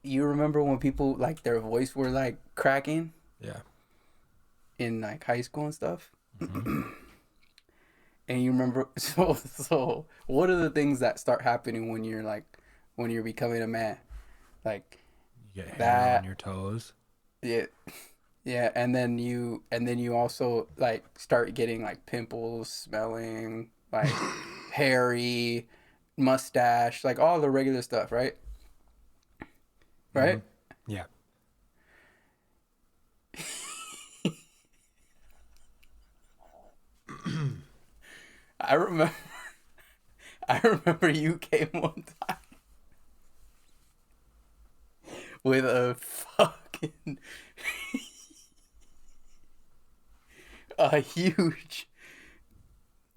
you remember when people like their voice were like cracking Yeah. in like high school and stuff? Mm-hmm. And you remember, so what are the things that start happening when you're becoming a man? Like You get hair on that, your toes. yeah, yeah, and then you also like start getting like pimples, smelling, like hairy, mustache, like all the regular stuff, right? Mm-hmm. Right? Yeah. I remember, I remember you came one time with a fucking a huge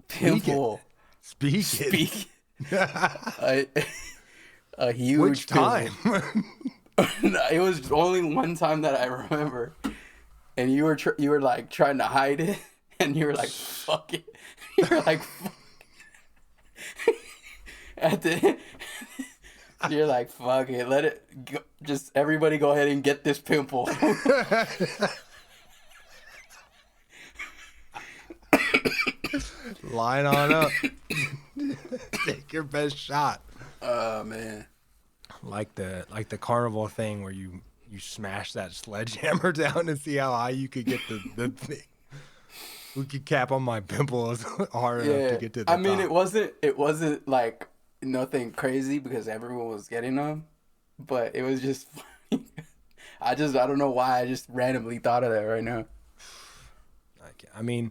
Speak it. pimple. Speak it. Speak a, a Which huge time? pimple. It was only one time that I remember, and you were like trying to hide it, and you were like, "Fuck it," you were like, "Fuck." At the you're like, "Fuck it, let it go. Just everybody go ahead and get this pimple." Line on up. Take your best shot. Oh man. Like the carnival thing where you smash that sledgehammer down and see how high you could get the thing. We could cap on my pimples hard enough to Yeah, get to the I mean, top. it wasn't like nothing crazy because everyone was getting them, but it was just funny. I don't know why I just randomly thought of that right now. I mean,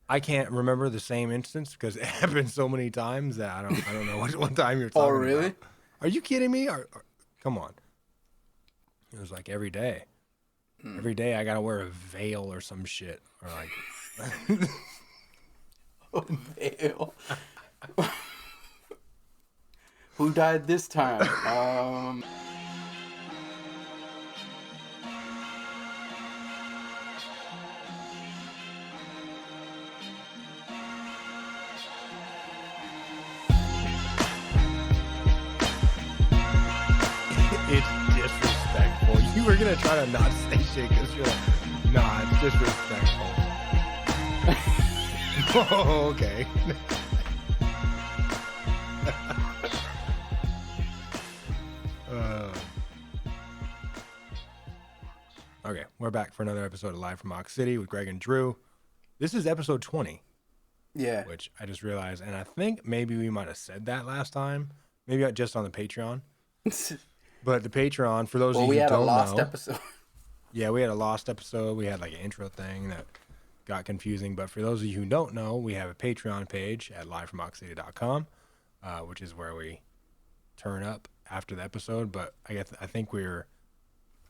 I can't remember the same instance because it happened so many times that I don't know which one time you're Oh, talking really? about. Are you kidding me? Or come on. It was like every day. Every day I gotta wear a veil or some shit. Or like Oh, Veil. Who died this time? it's disrespectful. You were gonna try to not say shit because you're like, nah, it's disrespectful. Oh, okay. uh, okay, we're back for another episode of Live from Ox City with Greg and Drew. This is episode 20, Yeah. which I just realized, and I think maybe we might have said that last time, maybe just on the Patreon. But the Patreon, for those Well, of we you who had a don't lost know, episode. yeah, we had a lost episode. We had like an intro thing that got confusing. But for those of you who don't know, we have a Patreon page at livefromoxcity.com, which is where we turn up after the episode. But I think we were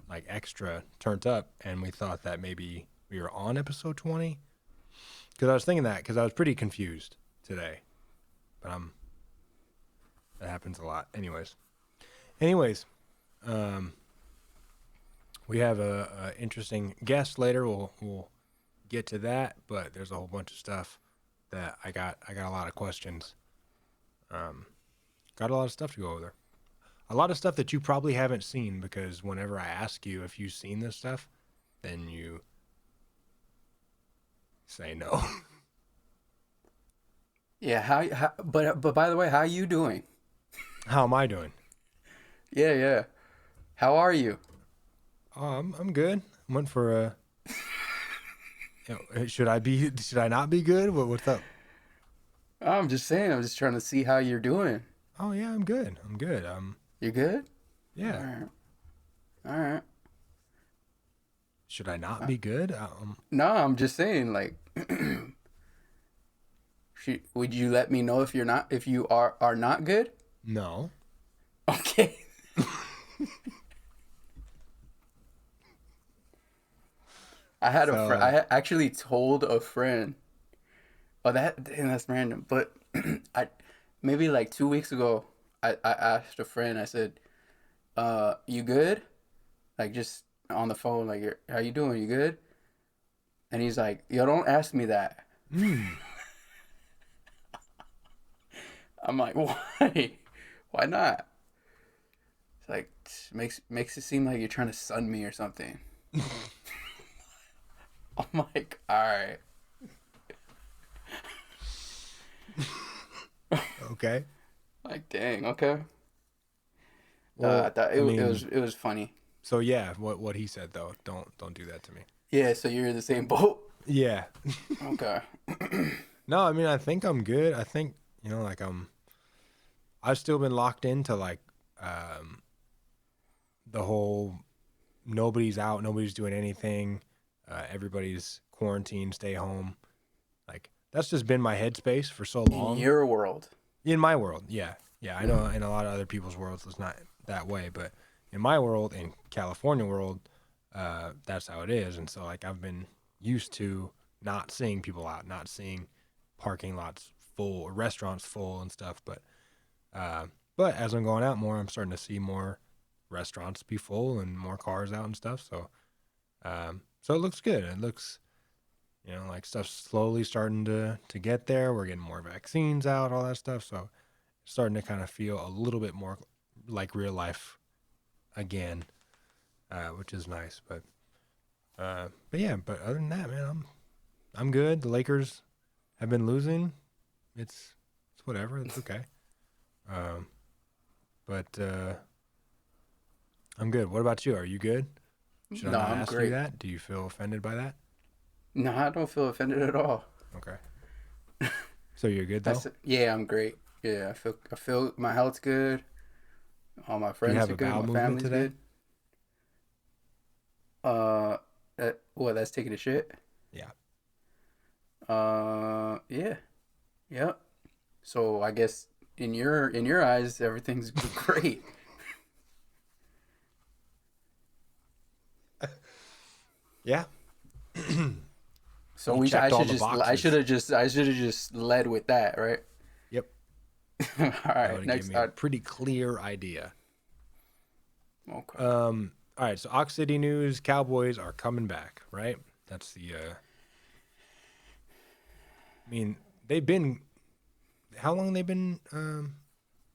like extra turned up, and we thought that maybe we were on episode 20. Because I was thinking that because I was pretty confused today. But that happens a lot. Anyways. We have a interesting guest later. We'll get to that, but there's a whole bunch of stuff that I got a lot of questions. Got a lot of stuff to go over. A lot of stuff that you probably haven't seen because whenever I ask you if you've seen this stuff, then you say no. Yeah. But by the way, how are you doing? How am I doing? Yeah, yeah. How are you? I'm good. Went for a. Should I not be good? What's up? I'm just saying. I'm just trying to see how you're doing. Oh yeah, I'm good. You good? All Yeah. right. All right. Should I not be good? No, I'm just saying. Like, would you let me know if you are not good? No. Okay. I actually told a friend. Oh, that's random. But I maybe like 2 weeks ago, I asked a friend. I said, you good?" Like just on the phone, like, "How you doing? You good?" And he's like, "Yo, don't ask me that." I'm like, "Why? Why not?" like makes it seem like you're trying to sun me or something. I'm like, all right. Okay. Like, dang, okay. I Well, thought I it mean, was funny. so yeah, what he said though, don't do that to me. Yeah, so you're in the same boat. Yeah. Okay. No, I mean, I think I'm good. I think, like I've still been locked into like um the whole nobody's out, nobody's doing anything, everybody's quarantined, stay home. Like that's just been my headspace for so In long. your world. In my world, yeah. Yeah, I know in a lot of other people's worlds it's not that way, but in my world, in California world, that's how it is. And so like I've been used to not seeing people out, not seeing parking lots full or restaurants full and stuff. But as I'm going out more, I'm starting to see more restaurants be full and more cars out and stuff. So it looks good. It looks, like stuff's slowly starting to get there. We're getting more vaccines out, all that stuff. So it's starting to kind of feel a little bit more like real life again, which is nice. But yeah. But other than that, man, I'm good. The Lakers have been losing. It's whatever. It's okay. Um, but I'm good. What about you? Are you good? Should I No, not I'm ask you great. that? Do you feel offended by that? No, I don't feel offended at all. Okay. So you're good I though? said, yeah, I'm great. Yeah, I feel my health's good. All my Do you friends have are a good. bowel My movement family's today? good. That's taking a shit. Yeah. Yeah, yep. So I guess in your eyes, everything's great. Yeah. So You I checked all should the just boxes. I should have just led with that, right? Yep. All That would right, have given next. me a pretty clear idea. Okay. All right, so Ox City news, Cowboys are coming back, right? That's the I mean, they've been how long they been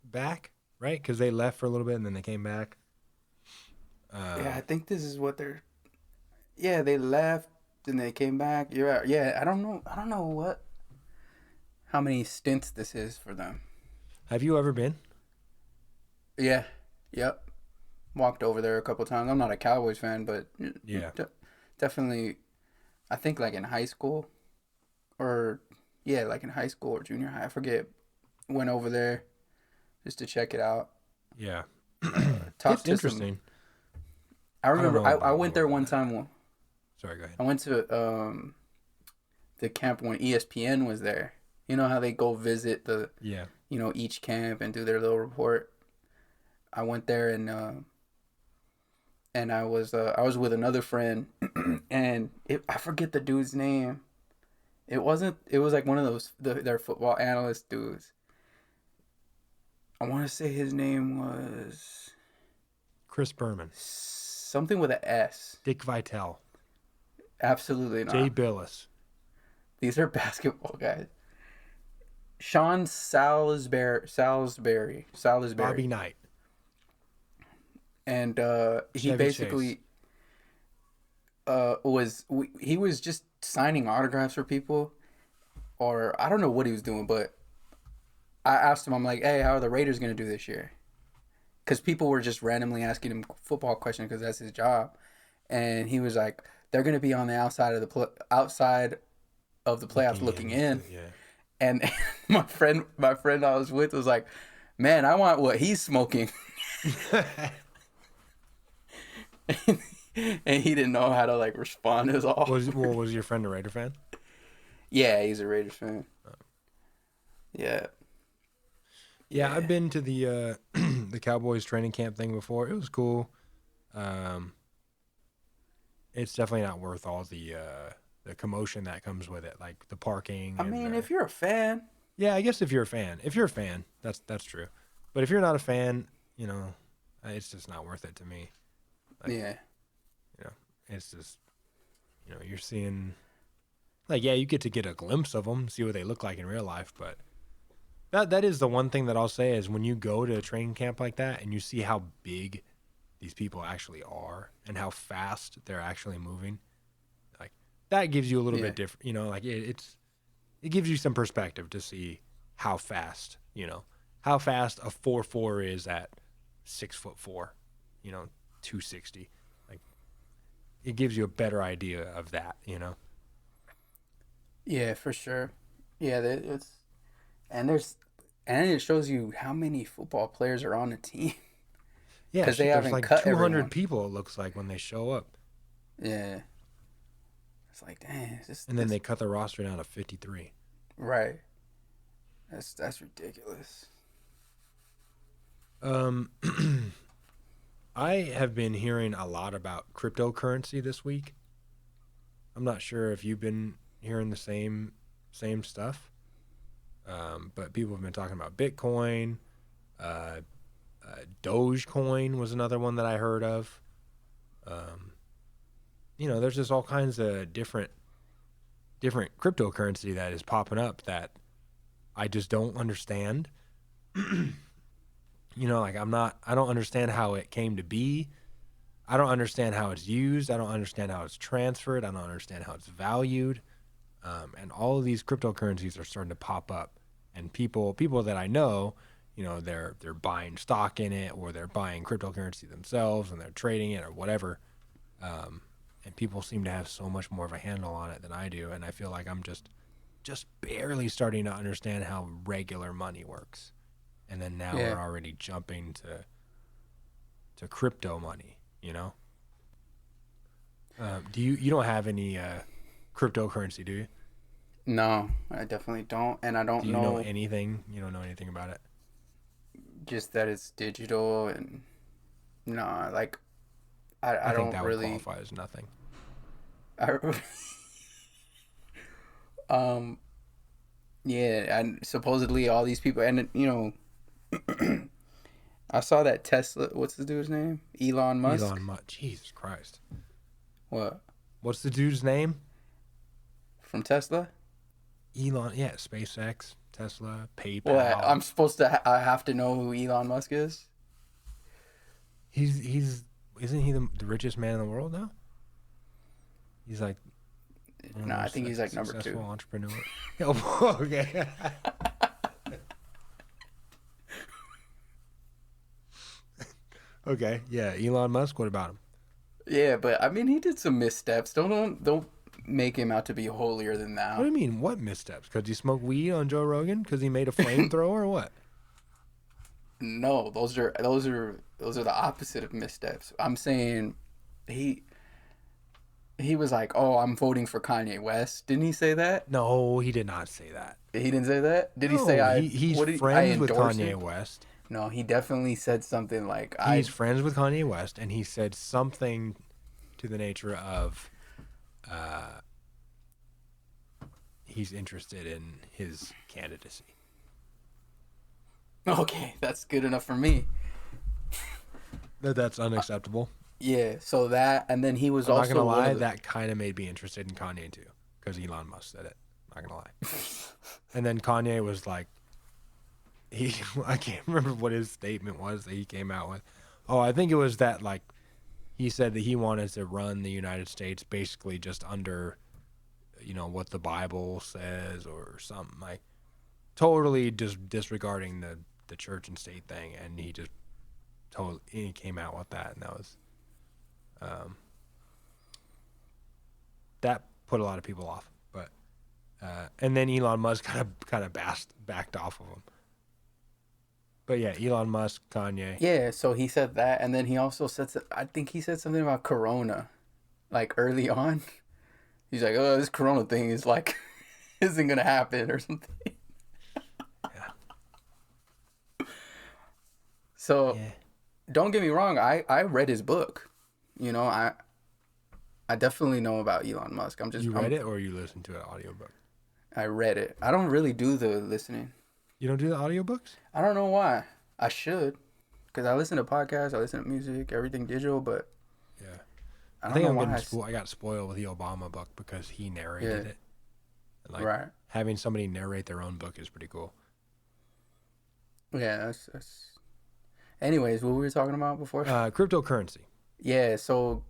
back, right? Cuz they left for a little bit and then they came back. Yeah, I Um think this is what they're. Yeah, they left and they came back. You're right. Yeah, I don't know. I don't know how many stints this is for them. have you ever been? Yeah. Yep. Walked over there a couple times. I'm not a Cowboys fan, but Yeah. definitely. I think like in high school or yeah, like in high school or junior high. I forget. Went over there just to check it out. Yeah. It's Talked to some. interesting. I I don't remember know I about went more there than one that. time. Sorry, go ahead. I went to the camp when ESPN was there. You know how they go visit the Yeah. each camp and do their little report. I went there and I was with another friend and I forget the dude's name. It was like one of those their football analyst dudes. I want to say his name was Chris Berman, something with an S. Dick Vitale, Absolutely Jay not. Billis, These are basketball guys. Sean Salisbury, Bobby Knight, and he Chevy Chase. basically he was just signing autographs for people, or I don't know what he was doing, but I asked him, I'm like, hey, how are the Raiders gonna do this year? Because people were just randomly asking him football questions because that's his job, and he was like, they're gonna be on the outside of the playoffs Looking looking in, in, yeah. and my friend I was with was like, man, I want what he's smoking. And he didn't know how to like respond at all. Was your friend a Raider fan? Yeah, he's a Raiders fan. Yeah, Yeah, I've yeah. been to the the Cowboys training camp thing before. It was cool. Um, it's definitely not worth all the commotion that comes with it, like the parking I and mean, if you're a fan, yeah. I guess if you're a fan, that's true. But if you're not a fan, it's just not worth it to me. Like yeah, it's just you're seeing like yeah, you get to get a glimpse of them, see what they look like in real life, but That is the one thing that I'll say is when you go to a training camp like that and you see how big these people actually are and how fast they're actually moving, like that gives you a little Yeah. bit different, like it gives you some perspective to see how fast, how fast a 4'4" is at 6'4", 260. Like it gives you a better idea of that. Yeah, for sure. Yeah, it's and there's and it shows you how many football players are on the team Yeah, because they shit, there's haven't like cut 200 everyone. people it looks like when they show up. Yeah, it's like dang, And then they cut the roster down to 53. right. That's ridiculous. Um, I have been hearing a lot about cryptocurrency this week. I'm not sure if you've been hearing the same stuff, but people have been talking about Bitcoin. Uh, Dogecoin was another one that I heard of. Um, there's just all kinds of different cryptocurrency that is popping up that I just don't understand. Like I don't understand how it came to be. I don't understand how it's used. I don't understand how it's transferred. I don't understand how it's valued. And all of these cryptocurrencies are starting to pop up, and people that I know, they're buying stock in it, or they're buying cryptocurrency themselves, and they're trading it or whatever. And people seem to have so much more of a handle on it than I do, and I feel like I'm just barely starting to understand how regular money works. And then now Yeah. we're already jumping to crypto money. Do you don't have any cryptocurrency, do you? No, I definitely don't, and I don't Do you know know anything? You don't know anything about it? just that it's digital and no, like I I think don't that would really. qualify as nothing. I, um, yeah, and supposedly all these people, and I saw that Tesla. What's the dude's name? Elon Musk. Elon Musk. Jesus Christ. What What's the dude's name? from Tesla? Elon. Yeah, SpaceX, Tesla, What PayPal. I'm supposed to? I have to know who Elon Musk is. He's isn't he the richest man in the world now? He's like one of No, the I most think he's like number successful two. entrepreneurs. Oh, okay. Okay. Yeah, Elon Musk. What about him? Yeah, but I mean, he did some missteps. Don't make him out to be holier than What do thou. you mean? What missteps? Because he smoked weed on Joe Rogan? Because he made a flamethrower or what? No, those are the opposite of missteps. I'm saying he he was like, "Oh, I'm voting for Kanye West." Didn't he say that? No, he did not say that. He didn't say that. Did he say No, I? he's What did I friends with endorse Kanye him? West. No, he definitely said something like He's I. friends with Kanye West, and he said something to the nature of uh, he's interested in his candidacy. Okay, that's good enough for me. That's unacceptable. Yeah. So that, and then he was I'm not gonna also one lie, of the. that kind of made me interested in Kanye too, because Elon Musk said it. Not gonna lie. And then Kanye was like, I can't remember what his statement was that he came out with. Oh, I think it was that like he said that he wanted to run the United States basically just under, what the Bible says or something like totally just disregarding the church and state thing, and he came out with that, and um, that put a lot of people off. But and then Elon Musk kind of backed off of him. But yeah, Elon Musk, Kanye. Yeah. So he said that, and then he also said, I think he said something about Corona, like early on. He's like, "Oh, this Corona thing is like, isn't gonna happen or something." Yeah, So yeah. don't get me wrong. I read his book. I definitely know about Elon Musk. You read it or you listened to an audiobook? I read it. I don't really do the listening. You don't do the audiobooks? I don't know why. I should, because I listen to podcasts, I listen to music, everything digital. But Yeah. I I don't think know I'm why. getting I got spoiled with the Obama book because he narrated Yeah. it. Like Right. having somebody narrate their own book is pretty cool. Yeah, that's. Anyways, what we were talking about before? Cryptocurrency. Yeah, so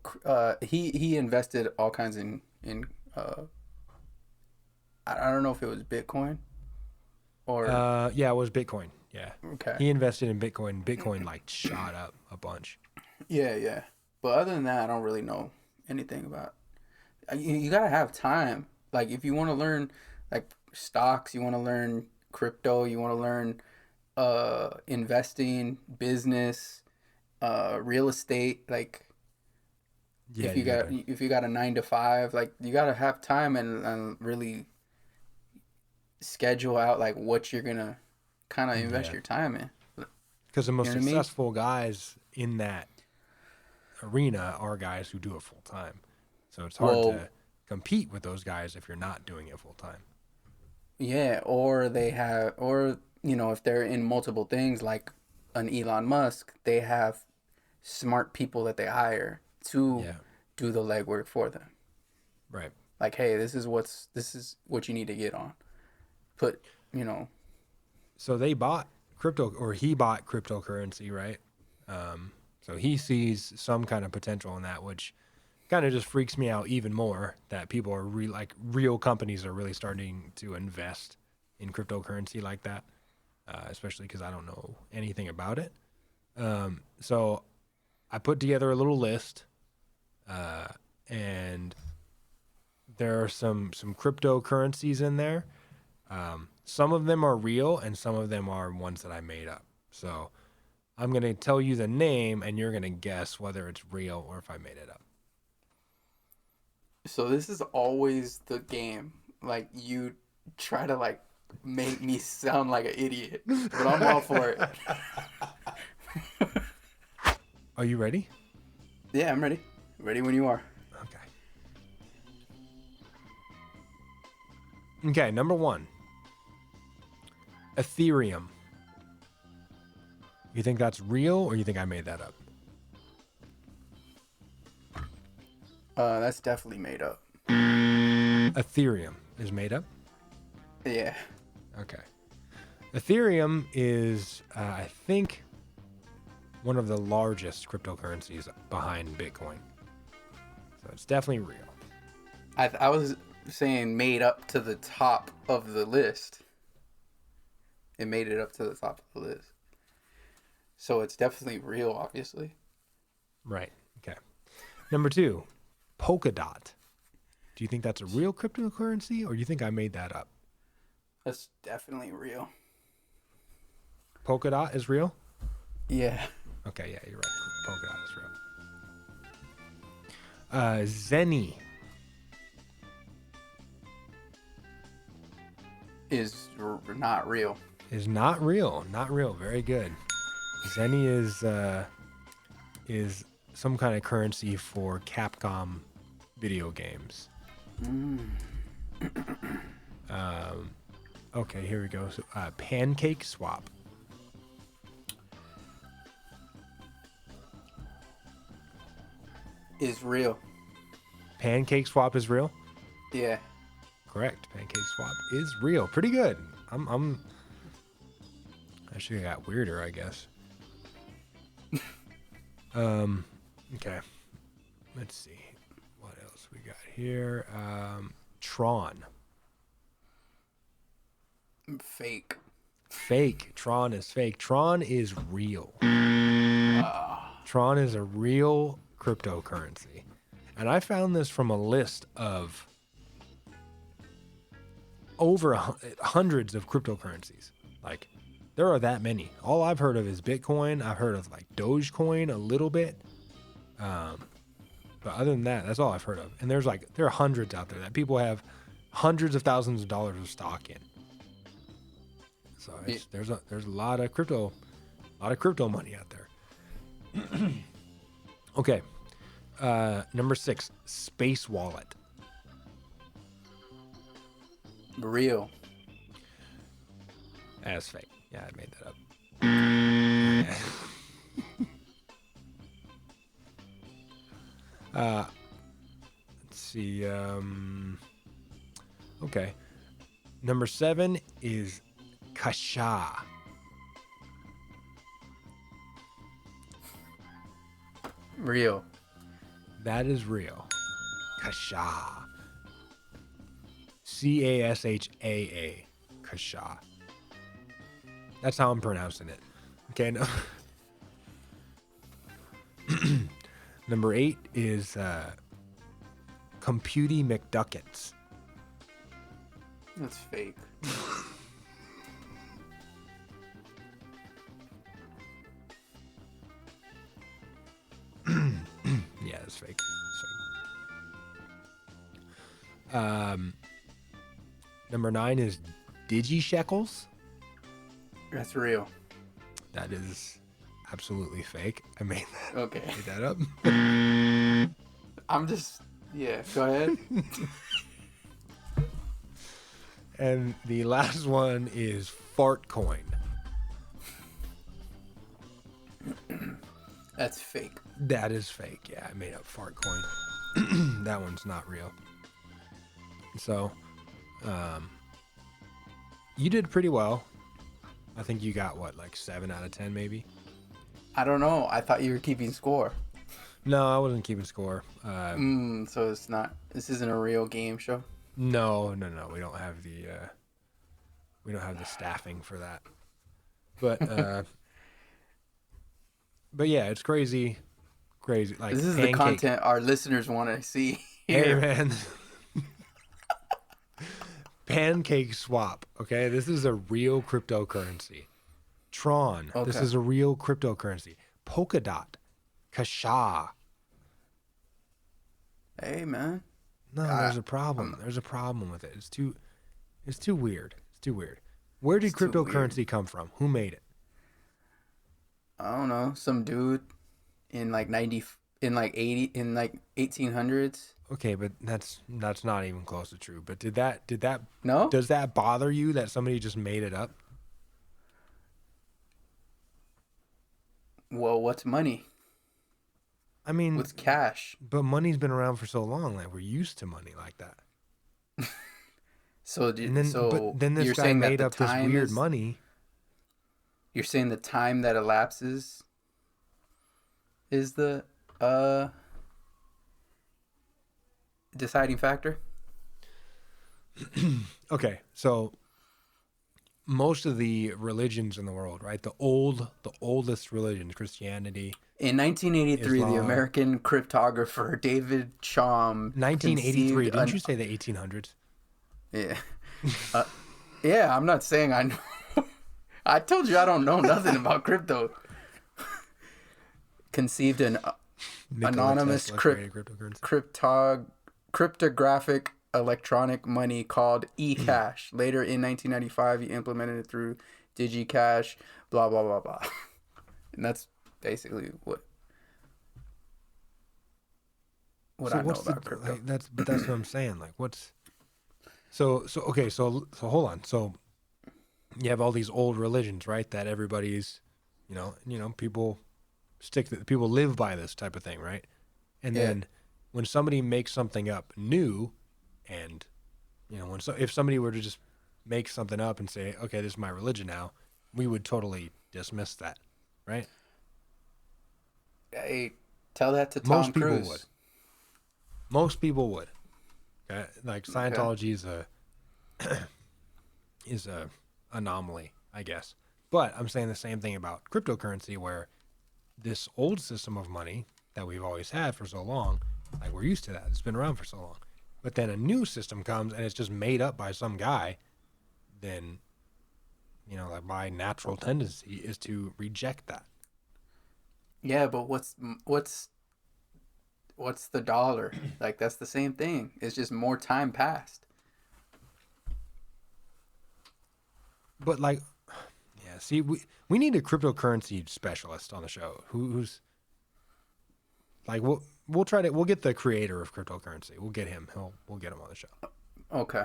he invested all kinds in uh I don't know if it was Bitcoin or Yeah, it was Bitcoin. Yeah, okay. he invested in Bitcoin. Bitcoin like shot up a bunch. Yeah, yeah. But other than that, I don't really know anything about. You gotta have time. Like if you want to learn like stocks, you want to learn crypto, you want to learn investing, business, real estate. Like Yeah, you gotta. if you got a 9 to 5, like you gotta have time and really schedule out like what you're gonna kind of invest Yeah, your time in. because the You most know what I mean? successful guys in that arena are guys who do it full time. So it's hard Well, to compete with those guys if you're not doing it full time. yeah, or they have, or if they're in multiple things like an Elon Musk, they have smart people that they hire to Yeah, do the legwork for them. right. Like, hey, this is what you need to get on. Put, you know, So they bought crypto, or he bought cryptocurrency, right? So he sees some kind of potential in that, which kind of just freaks me out even more that people are like real companies are really starting to invest in cryptocurrency like that, especially because I don't know anything about it. So I put together a little list, and there are some cryptocurrencies in there. Some of them are real, and some of them are ones that I made up. So I'm gonna tell you the name, and you're gonna guess whether it's real or if I made it up. so this is always the game. Like you try to like make me sound like an idiot, but I'm all for it. Are you ready? Yeah, I'm ready. Ready when you are. Okay. Okay, number one, Ethereum. You think that's real, or you think I made that up? That's definitely made up. Ethereum is made up. Yeah. Okay. Ethereum is, I think, one of the largest cryptocurrencies behind Bitcoin. So it's definitely real. I was saying made up to the top of the list. It made it up to the top of the list. So it's definitely real, obviously. Right. Okay. Number two, Polkadot. Do you think that's a real cryptocurrency, or do you think I made that up? That's definitely real. Polkadot is real? Yeah. Okay, yeah, you're right. Polkadot is real. Zenny. Not real. Is not real. Not real. Very good. Zenny is some kind of currency for Capcom video games. Okay, here we go. So, Pancake Swap. Is real. Pancake Swap is real? Yeah. Correct. Pancake Swap is real. Pretty good. I should have got weirder, I guess. Okay. Let's see. What else we got here? Tron. Fake. Fake. Tron is fake. Tron is real. Tron is a real cryptocurrency. And I found this from a list of over hundreds of cryptocurrencies. Like, there are that many. All I've heard of is Bitcoin. I've heard of like Dogecoin a little bit. But other than that, that's all I've heard of. And there are hundreds out there that people have hundreds of thousands of dollars of stock in. So there's a lot of crypto money out there. Okay. Number 6, Space Wallet. Real. That's fake. Yeah, I made that up. Yeah. Let's see. Okay. Number 7 is Kasha. Real. That is real. Kasha. Cashaa. Kasha. That's how I'm pronouncing it. Okay, no. Number 8 is Computy McDuckets. That's fake. Yeah, it's fake. It's fake. Number 9 is Digi-Shekels. That's real. That is absolutely fake. I made Okay. that up. I'm just, yeah, go ahead. And the last one is Fart Coin. That's fake. That is fake. Yeah, I made up Fart Coin. That one's not real. So, you did pretty well. I think you got what, like 7 out of 10 maybe? I don't know. I thought you were keeping score. No, I wasn't keeping score. So it's not, this isn't a real game show? No. We don't have the staffing for that. But yeah, it's crazy. Like, this is pancake. the content our listeners want to see Hey here. man. Pancake swap. Okay, this is a real cryptocurrency. Tron. Okay. This is a real cryptocurrency. Polkadot. Kasha. Hey, man. No, there's a problem. There's a problem with it. It's too weird. It's too weird. Where did cryptocurrency come from? Who made it? I don't know. Some dude in like 1800s. Okay, but that's not even close to true. But did that No? does that bother you that somebody just made it up? Well, what's money? I mean, What's cash? but money's been around for so long. Like, we're used to money like that. So, And then, so but then this you're guy saying that made the up this time weird is, money. You're saying the time that elapses is the deciding factor? Okay, so most of the religions in the world, right? The oldest religions, Christianity. In 1983, the Islam. American cryptographer David Chaum 1983. conceived Didn't you say the 1800s? Yeah. Yeah, I'm not saying I know. I told you I don't know nothing about crypto. Conceived an anonymous cryptographic electronic money called e-cash. Later in 1995, he implemented it through DigiCash, blah, blah, blah, blah. And that's basically what I know about crypto. Like, that's what I'm saying. Like, what's so okay, so hold on. So you have all these old religions, right? That everybody's, people people live by this type of thing, right? And then when somebody makes something up new, and if somebody were to just make something up and say, okay, this is my religion now, we would totally dismiss that, right? Hey, tell that to Tom Cruise. Most people would. Okay? Like, Scientology is a anomaly, I guess. But I'm saying the same thing about cryptocurrency, where this old system of money that we've always had for so long, like, we're used to that. It's been around for so long. But then a new system comes and it's just made up by some guy, then, like, my natural tendency is to reject that. Yeah, but what's the dollar? Like, that's the same thing. It's just more time passed. But, like, yeah, see, we need a cryptocurrency specialist on the show who's like, we'll get the creator of cryptocurrency. We'll get him. We'll get him on the show. Okay.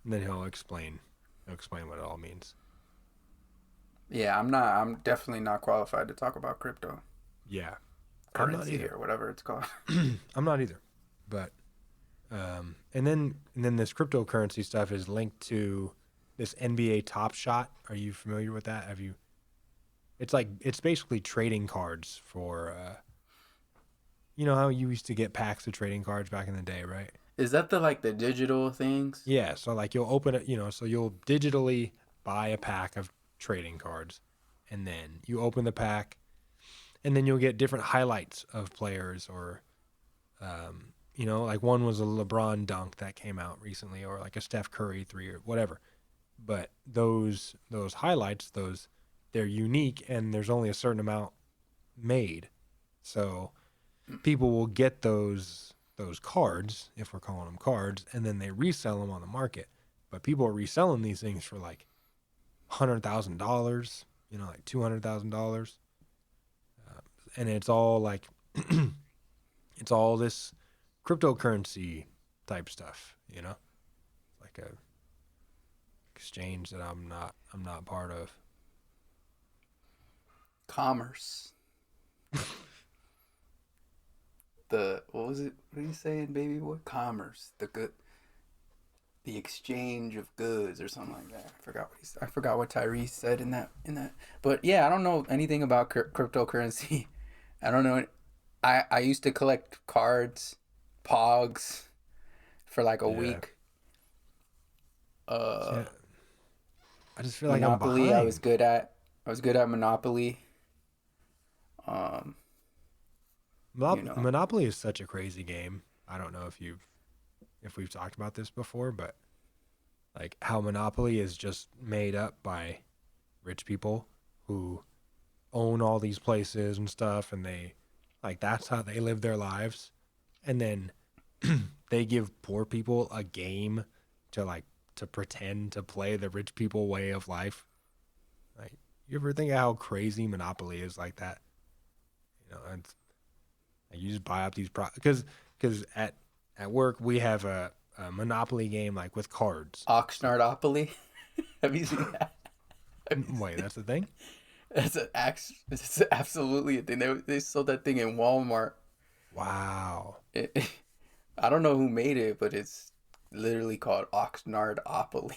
And then he'll explain what it all means. Yeah, I'm definitely not qualified to talk about crypto. Yeah. I'm not either, or whatever it's called. I'm not either. But and then this cryptocurrency stuff is linked to this NBA Top Shot. Are you familiar with that? It's basically trading cards for You know how you used to get packs of trading cards back in the day, right? Is that the digital things? Yeah, so like you'll open it, so you'll digitally buy a pack of trading cards, and then you open the pack, and then you'll get different highlights of players, or like one was a LeBron dunk that came out recently, or like a Steph Curry three or whatever. But those highlights, they're unique, and there's only a certain amount made, so people will get those cards, if we're calling them cards, and then they resell them on the market. But people are reselling these things for like $100,000, like $200,000, and it's all like it's all this cryptocurrency type stuff, like a exchange that I'm not part of. Commerce. What was it? What are you saying, baby boy? Commerce. The exchange of goods or something like that. I forgot what Tyrese said in that. But yeah, I don't know anything about cryptocurrency. I don't know. I used to collect cards, Pogs, for like a Yeah. week. See, I just feel like I'm Monopoly. I was behind. good at. I was good at Monopoly. Um, you know, Monopoly is such a crazy game. I don't know if we've talked about this before, but like how Monopoly is just made up by rich people who own all these places and stuff, and that's how they live their lives. And then they give poor people a game to pretend to play the rich people way of life. Like, you ever think of how crazy Monopoly is like that? It's like you just buy up these because at work we have a Monopoly game like with cards. Oxnardopoly. Have you seen that? Have you Wait, seen that's the thing? It's absolutely a thing. They sold that thing in Walmart. Wow, It, I don't know who made it, but it's literally called Oxnardopoly.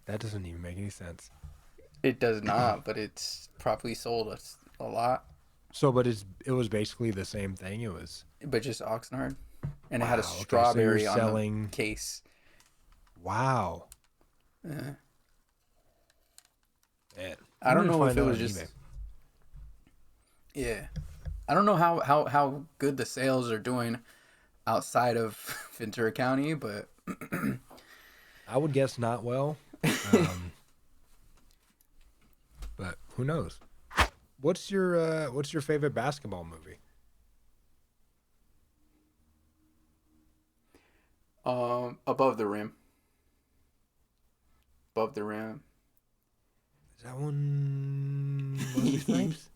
that doesn't even make any sense. It does not, but it's probably sold us a lot. So, but it was basically the same thing. It was But just Oxnard, and it had a wow. Okay, so you're strawberry on the selling. case. Wow, Uh, man. I I'm don't gonna know if find it that was on eBay. just yeah. I don't know how good the sales are doing outside of Ventura County, but I would guess not well, um, but who knows? What's your favorite basketball movie? above the rim, above the rim. Is that one Wesley Snipes?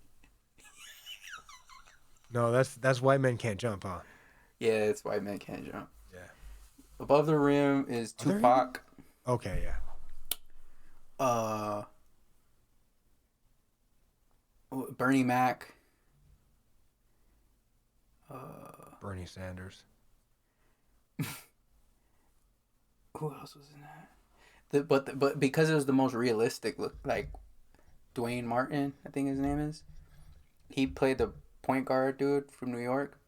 No, that's White Men Can't Jump, huh? Yeah, it's White Man Can't Jump. Yeah. Above the rim is Are there even? Tupac. Okay, yeah. Uh, Bernie Mac. Bernie Sanders. Who else was in that? But because it was the most realistic look, like Dwayne Martin, I think his name is. He played the point guard dude from New York.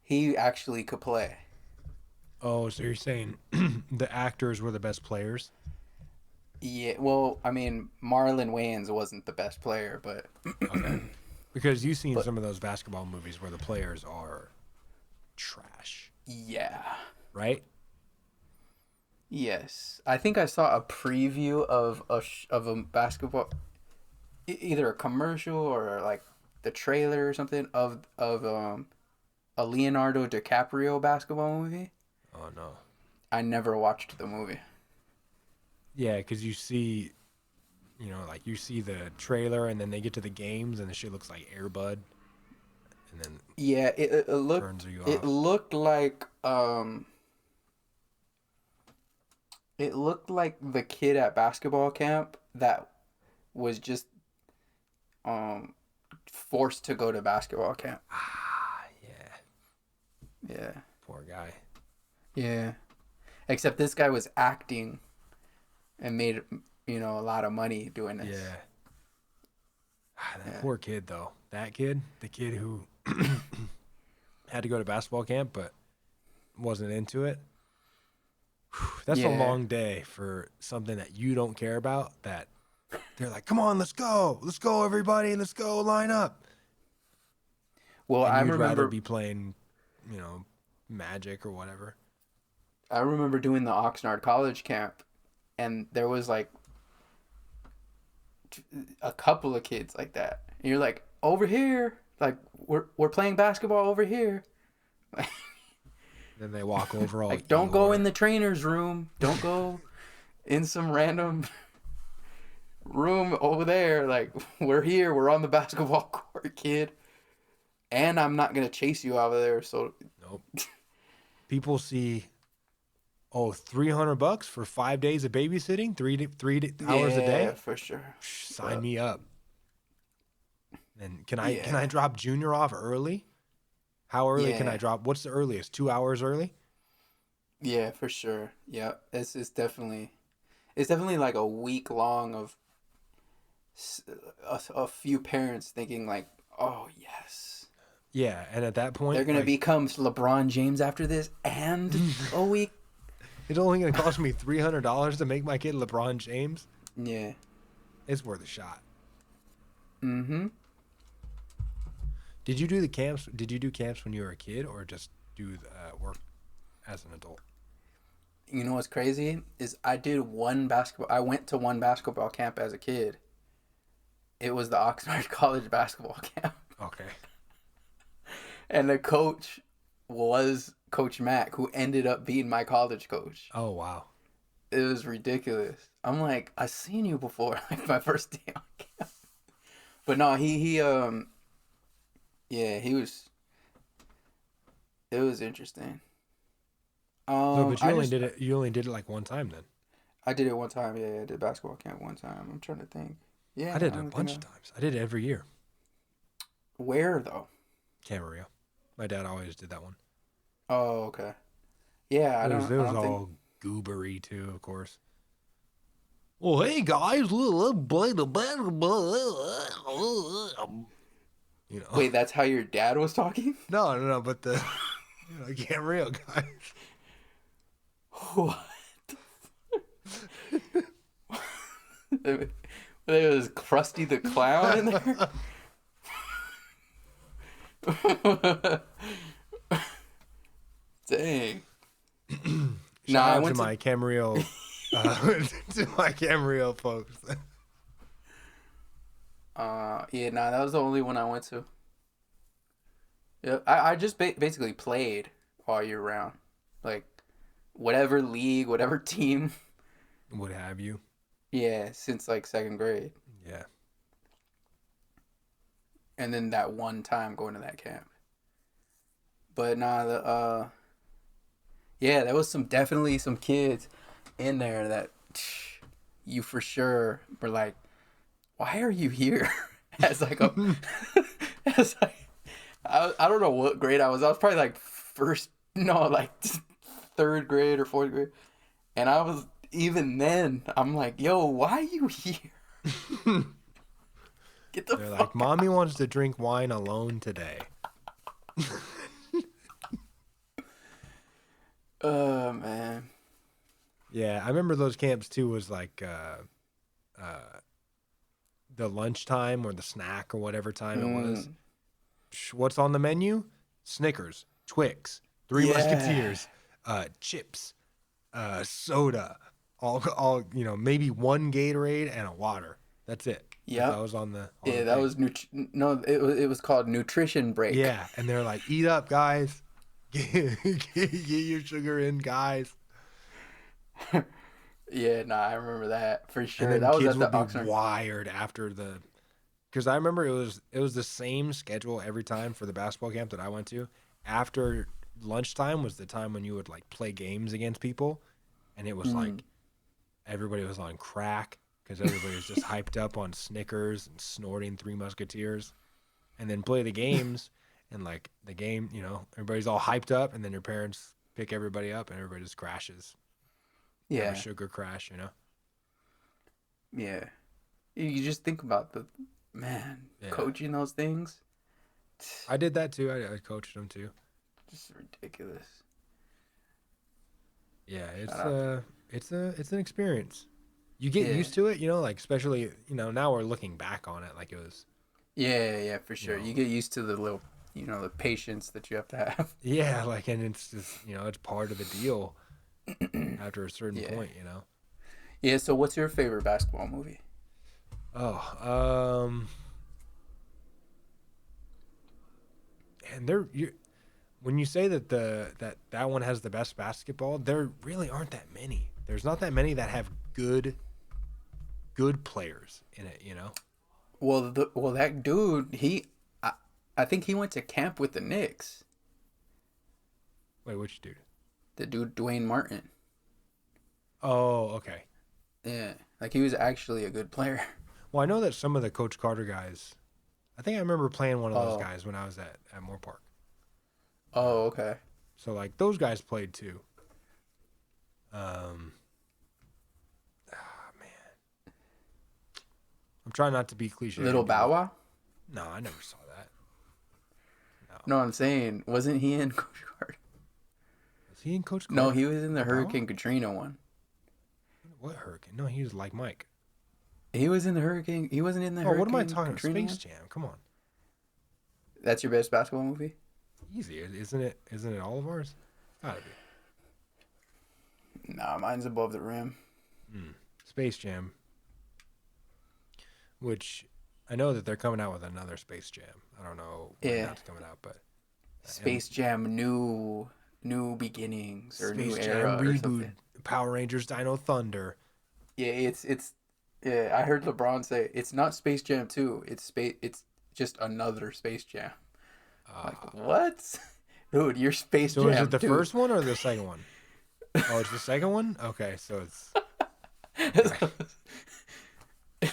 He actually could play. Oh, so you're saying the actors were the best players? Yeah, well, I mean, Marlon Wayans wasn't the best player, but Okay. Because you've seen but some of those basketball movies where the players are trash, yeah, right? yes, I think I saw a preview of a basketball, either a commercial or like the trailer or something of a Leonardo DiCaprio basketball movie. Oh no. I never watched the movie. Yeah, because like you see the trailer and then they get to the games and the shit looks like Air Bud and then Yeah, it turns you it off. looked like it looked like the kid at basketball camp that was just um forced to go to basketball camp. Ah, yeah. Yeah. Poor guy. Yeah. Except this guy was acting and made a lot of money doing this. Yeah. Ah, that Yeah. poor kid though. That kid, the kid who Had to go to basketball camp, but wasn't into it. Whew, that's a Yeah. long day for something that you don't care about. That they're like, "Come on, let's go, everybody, let's go, line up." Well, And I you'd rather remember be playing, Magic or whatever. I remember doing the Oxnard college camp, and there was like a couple of kids like that. And you're like, over here, like we're playing basketball over here. Then they walk over all Like, don't go in Eeyore. the trainer's room. Don't go in some random room over there. Like, we're here. We're on the basketball court, kid. And I'm not gonna chase you out of there. So Nope. People see, oh, $300 for 5 days of babysitting, three hours a yeah, day. for sure. Sign me up. And can I Yeah, drop Junior off early? How early can I yeah, drop? What's the earliest? 2 hours early? yeah, for sure. Yeah, it's definitely like a week long of a few parents thinking like, oh yes, Yeah, and at that they're point, gonna like, become LeBron James after this, and a week. it's only going to cost me $300 to make my kid LeBron James. Yeah. It's worth a shot. Mm-hmm. Did you do the camps? Did you do camps when you were a kid, or just do work as an adult? You know what's crazy is I did one basketball. I went to one basketball camp as a kid. It was the Oxnard College basketball camp, Okay. and the coach was Coach Mack, who ended up being my college coach. Oh wow. It was ridiculous. I'm like, I seen you before, like my first day on camp. But no, yeah, he was. It was interesting. So, but you I only just did it. You only did it like one time then. I did it one time. Yeah, I did basketball camp one time. I'm trying to think. I Yeah, did I it a don't think bunch of times. I did it every year. where though. Camarillo. My dad always did that one. Oh, okay. Yeah, It was it I was don't think. all goobery too, of course. Well, hey guys, let's play the basketball. You know, Wait, that's how your dad was talking? no, but the Camarillo guys. What? There was Krusty the Clown in there. Dang. No, Shout I out to went to. my Camarillo, to my Camarillo folks. Yeah, nah, that was the only one I went to. Yeah, I just basically played all year round, like whatever league, whatever team. What have you? Yeah, since like second grade, Yeah. and then that one time going to that camp. But nah, the yeah, there was definitely some kids in there that you for sure were like, why are you here? As like a, as like, I don't know what grade I was. I was probably like first, no, like third grade or fourth grade, and I was even then. I'm like, yo, why are you here? Get the They're like, fuck out. mommy wants to drink wine alone today. Oh man. Yeah, I remember those camps too. Was like the lunchtime or the snack or whatever time it was. Mm, What's on the menu? Snickers, Twix, Three yeah. Musketeers, chips, soda, all maybe one Gatorade and a water. That's it. Like that Yep. was on the Yeah, that thing. was no. It was called nutrition break. Yeah, and they're like, eat up, guys. Get your sugar in, guys. Yeah, nah, I remember that for And sure. then That was kids at would the be Oxnard. wired after the, because I remember it was the same schedule every time for the basketball camp that I went to. After lunchtime was the time when you would like play games against people, and it was Mm. like everybody was on crack because everybody was just hyped up on Snickers and snorting Three Musketeers, and then play the games, and like the game, everybody's all hyped up, and then your parents pick everybody up, and everybody just crashes, have a Yeah, sugar crash. yeah. You just think about the man Yeah. coaching those things. I did that too. I coached them too. Just ridiculous. Yeah, Shout out. it's an experience. You get Yeah. used to it, like especially now we're looking back on it like it was, Yeah, yeah, for you sure. know, You get used to the little, the patience that you have to have. yeah, like and it's just it's part of the deal after a certain Yeah. point. Yeah, so what's your favorite basketball movie? Oh, and when you say that that one has the best basketball, there really aren't that many. There's not that many that have good players in it. Well, that dude, I think he went to camp with the Knicks. Wait, which dude? The dude Dwayne Martin. Oh, okay. Yeah, like he was actually a good player. Well, I know that some of the Coach Carter guys. I think I remember playing one of those Oh, guys when I was at Moore Park. oh, okay. So like those guys played too. Um, man, I'm trying not to be cliche Little and Bow be. Wow. No, I never saw that. No, No, I'm saying, wasn't he in Coach Carter? was he in Coach No, Carter? he was in the Little Bow Wow? Hurricane Katrina one. What hurricane? No, he was like Mike. He was in the Hurricane. He wasn't in the Oh, what am I Hurricane talking about? Katrina Space one. Jam. Come on, That's your best basketball movie? easy, isn't it? Isn't it all of ours? Gotta be. Nah, mine's Above the Rim. Space Jam, which I know that they're coming out with another Space Jam. I don't know when Yeah, that's coming out, but and Space Jam, new beginnings or new Space Jam era or reboot, something. Power Rangers Dino Thunder. Yeah, it's yeah. I heard LeBron say it's not Space Jam 2. It's just another Space Jam. Like Uh, what? Dude, you're Space so is it Jam the 2. first one or the second one? Oh, it's the second one? Okay, so it's okay.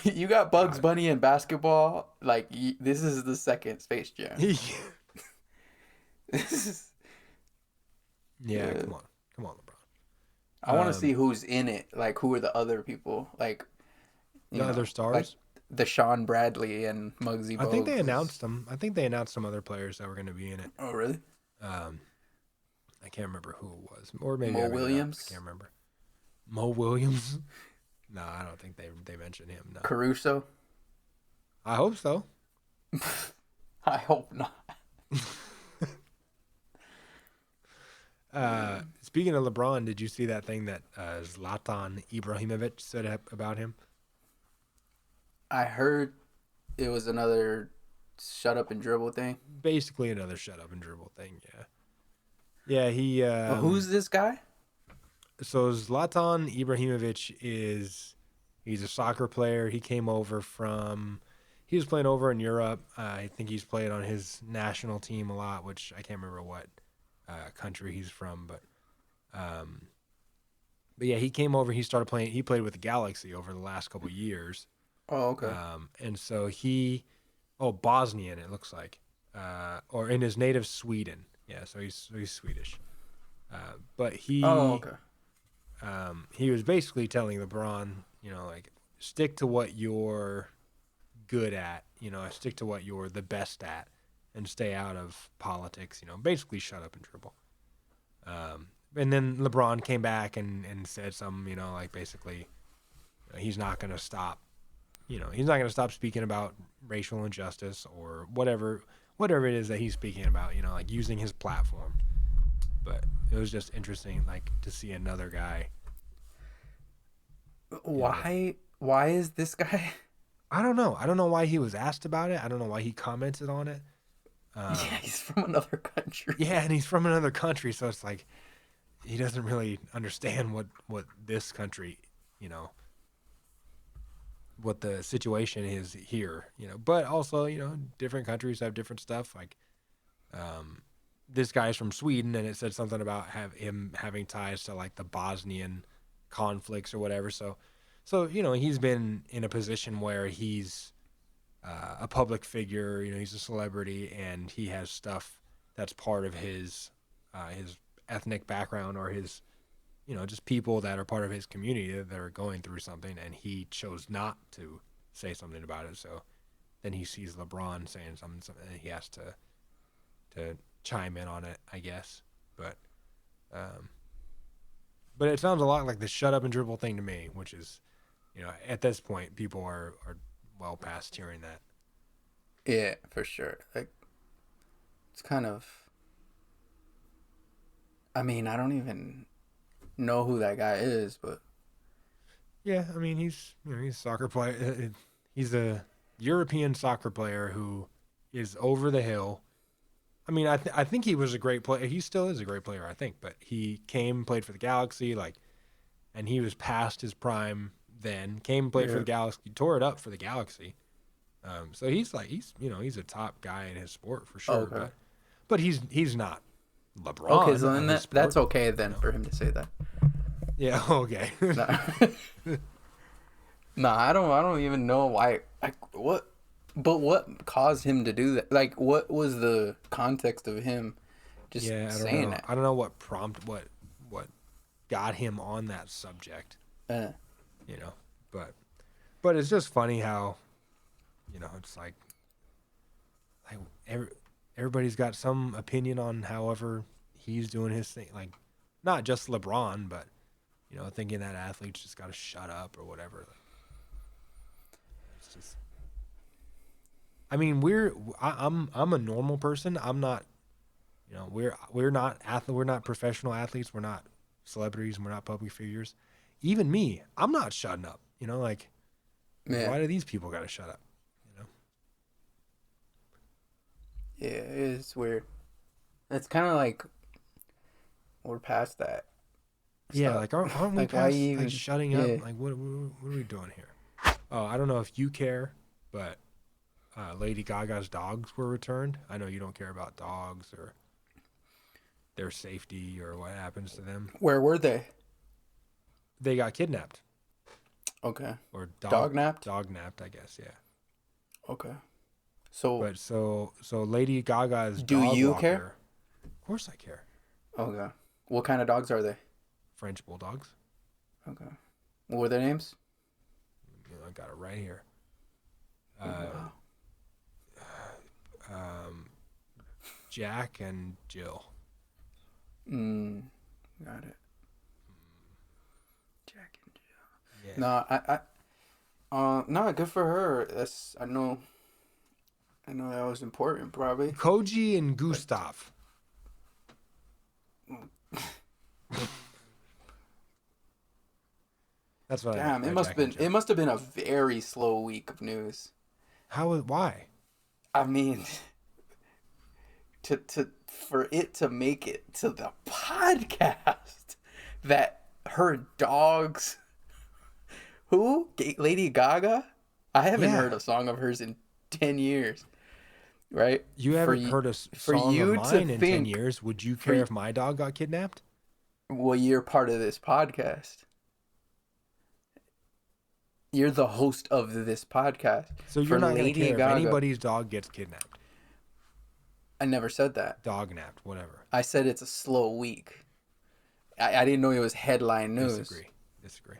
You got Bugs Got Bunny in basketball. Like this is the second Space Jam. it. This is Yeah, yeah. come on, I LeBron. want to see who's in it. Like who are the other people? Like The other like stars. the Sean Bradley and Muggsy I think they Bogues. announced them. I think they announced some other players that were going to be in it. Oh really? Um, I can't remember who it was, or maybe Mo I made it up. I Williams, can't remember. Mo Williams. No, I don't think they mentioned him. No, Caruso. I hope so. I hope not. Speaking of LeBron, did you see that thing that Zlatan Ibrahimovic said about him? I heard it was another shut up and dribble thing. Basically, another shut up and dribble thing. Yeah, yeah. He But who's this guy? so Zlatan Ibrahimovic he's a soccer player. He came over from he was playing over in Europe. I think he's played on his national team a lot, which I can't remember what country he's from, um, but yeah, he came over. He started playing. He played with the Galaxy over the last couple of years, Oh, okay. and so Bosnian it looks like, or in his native Sweden. Yeah, so he's Swedish, but Oh, he okay. he was basically telling LeBron, like stick to what you're good at, stick to what you're the best at, and stay out of politics. Basically shut up and dribble. And then LeBron came back and said something, like basically he's not going to stop. He's not going to stop speaking about racial injustice or whatever it is that he's speaking about. Like using his platform. But it was just interesting, like to see another guy. You know, Why is this guy? I don't know. I don't know why he was asked about it. I don't know why he commented on it. Yeah, he's from another country. Yeah, and he's from another country, so it's like he doesn't really understand what this country, what the situation is here. But also, different countries have different stuff. Like, this guy's from Sweden, and it said something about him having ties to like the Bosnian conflicts or whatever. So he's been in a position where he's a public figure. He's a celebrity, and he has stuff that's part of his ethnic background or his just people that are part of his community that are going through something, and he chose not to say something about it. So then he sees LeBron saying something, and he has to to chime in on it, I guess. But it sounds a lot like the shut up and dribble thing to me, which is, at this point, people are well past hearing that. Yeah, for sure. Like, it's kind of. I mean, I don't even know who that guy is, but. Yeah, I mean, he's a soccer player. He's a European soccer player who is over the hill. I mean, I think he was a great player. He still is a great player, I think. But he played for the Galaxy, and he was past his prime then. Played for the Galaxy, tore it up for the Galaxy. So he's a top guy in his sport for sure. Okay. But he's not LeBron. Okay, so then that's okay then for him to say that. Yeah. Okay. No, I don't even know why. Like, what? But what caused him to do that? Like, what was the context of him just saying that? I don't know what what got him on that subject. But it's just funny how, it's like everybody's got some opinion on however he's doing his thing. Like, not just LeBron, but thinking that athletes just got to shut up or whatever. It's just. I mean, I'm a normal person. I'm not, we're not professional athletes. We're not celebrities. We're not public figures. Even me, I'm not shutting up. Why do these people got to shut up? Yeah, it's weird. It's kind of like we're past that. Yeah, like aren't we like, past even, shutting up? Like what are we doing here? Oh, I don't know if you care, but. Lady Gaga's dogs were returned. I know you don't care about dogs or their safety or what happens to them. Where were they? They got kidnapped. Okay. Or dog-napped? Dog-napped, I guess, yeah. Okay. So Lady Gaga's do dog you walker, care? Of course I care. Okay. What kind of dogs are they? French bulldogs. Okay. What were their names? I got it right here. Wow. Jack and Jill. Got it. Jack and Jill. Yeah. No, no, good for her. I know that was important, probably. Koji and Gustav. That's what. Damn, it must have been a very slow week of news. Why? I mean, for it to make it to the podcast that her dogs. Who? Lady Gaga? I haven't heard a song of hers in 10 years. Right? You haven't heard a song of mine in 10 years. Would you care if my dog got kidnapped? Well, you're part of this podcast. You're the host of this podcast. So you're not going to care if anybody's dog gets kidnapped? I never said that. Dog napped, whatever. I said it's a slow week. I didn't know it was headline news. Disagree.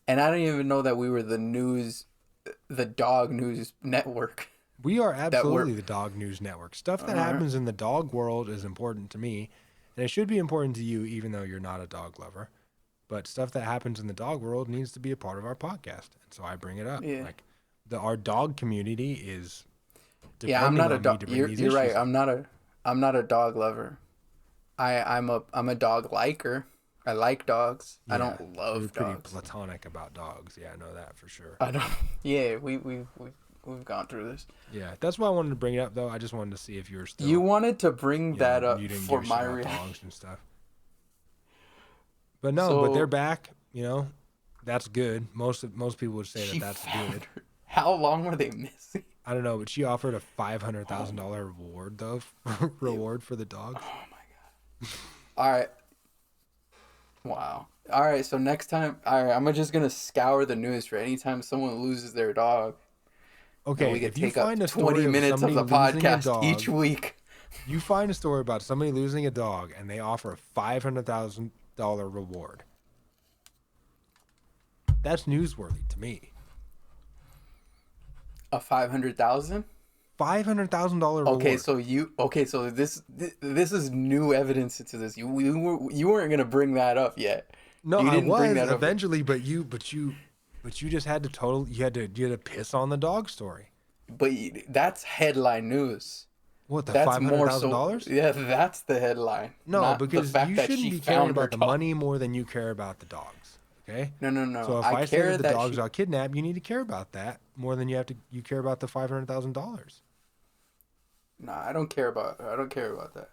And I didn't even know that we were the dog news network. We are absolutely the dog news network. Stuff that happens in the dog world is important to me, and it should be important to you, even though you're not a dog lover. But stuff that happens in the dog world needs to be a part of our podcast, and so I bring it up. Yeah. Like our dog community is. Yeah, I'm not a dog. You're right. I'm not a dog lover. I'm a dog liker. I like dogs. Yeah, I don't love dogs. You're pretty platonic about dogs. Yeah, I know that for sure. I don't. Yeah, we've gone through this. Yeah, that's why I wanted to bring it up, though. I just wanted to see if you were still. You wanted to bring that up for my reaction and stuff. But no, but they're back. That's good. Most people would say that's good. How long were they missing? I don't know, but she offered a $500,000 reward though. Reward for the dogs. Oh my god! All right. Wow. All right. So next time, I'm just gonna scour the news for any time someone loses their dog. Okay. We could take up 20 minutes of the podcast each week. You find a story about somebody losing a dog, and they offer a $500,000 reward. That's newsworthy to me. A 500,000? $500,000 reward. So this is new evidence into this. You weren't gonna bring that up yet. No, You I didn't bring was that up. eventually, but you just had to you had to piss on the dog story. But that's headline news. What, the That's more $500,000? Yeah, that's the headline. No, not because the fact you that shouldn't she be caring found her about the dog. money more than you care about the dogs. Okay? No. So if I say care that the dogs she... got kidnapped, you need to care about that more than you care about the $500,000. No, I don't care about that.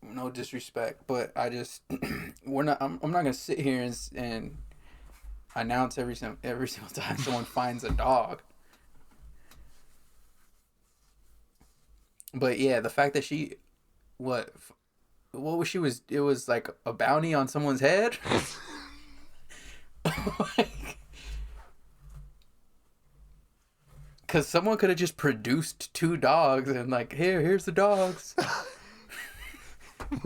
No disrespect, but I just I'm not gonna sit here and announce every single time someone finds a dog. But yeah, the fact that what was she was it was like a bounty on someone's head. Because someone could have just produced 2 dogs and like, here's the dogs.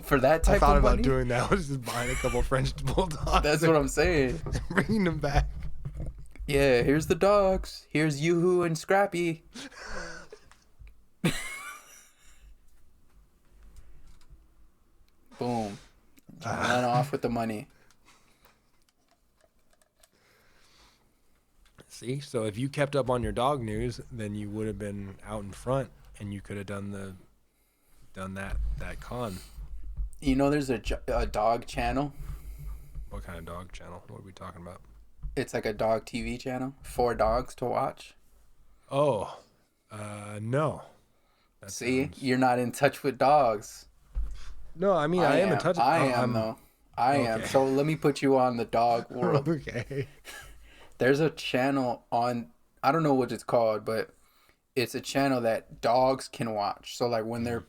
For that type of money. I thought about doing that. I was just buying a couple French bulldogs. That's what I'm saying. Bringing them back. Yeah, here's the dogs. Here's Yoo-Hoo and Scrappy. Boom. Run off with the money. See, so if you kept up on your dog news, then you would have been out in front, and you could have done that con. You know, there's a dog channel. What kind of dog channel? What are we talking about? It's like a dog TV channel for dogs to watch. Oh, no. See, you're not in touch with dogs. No, I mean I am in touch. I am. So let me put you on the dog world. Okay. There's a channel on, I don't know what it's called, but it's a channel that dogs can watch. So like when they're,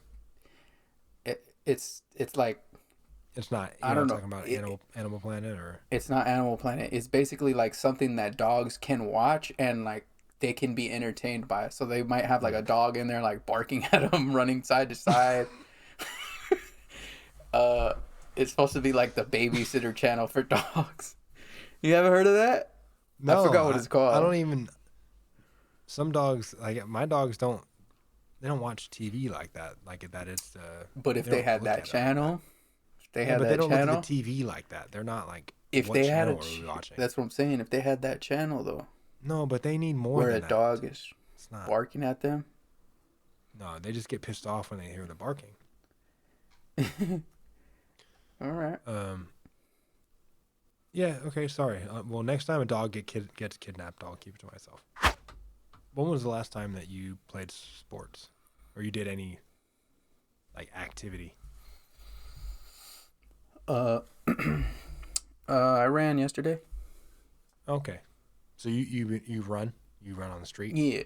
it's like, it's not. I don't know. Talking about Animal Planet or. It's not Animal Planet. It's basically like something that dogs can watch and like they can be entertained by. So they might have like a dog in there like barking at them, running side to side. It's supposed to be like the babysitter channel for dogs. You haven't heard of that? No, I forgot what it's called. I don't even. Some dogs, like my dogs, don't watch TV like that. Like that, it's. But if they had that channel, they had that channel. But they don't look at the TV like that. They're not like. If they had a, that's what I'm saying. If they had that channel though. No, but they need more. Where a dog is barking at them. No, they just get pissed off when they hear the barking. All right. Yeah. Okay. Sorry. Well, next time a dog gets kidnapped, I'll keep it to myself. When was the last time that you played sports, or you did any like activity? I ran yesterday. Okay. So you run? You run on the street? Yeah.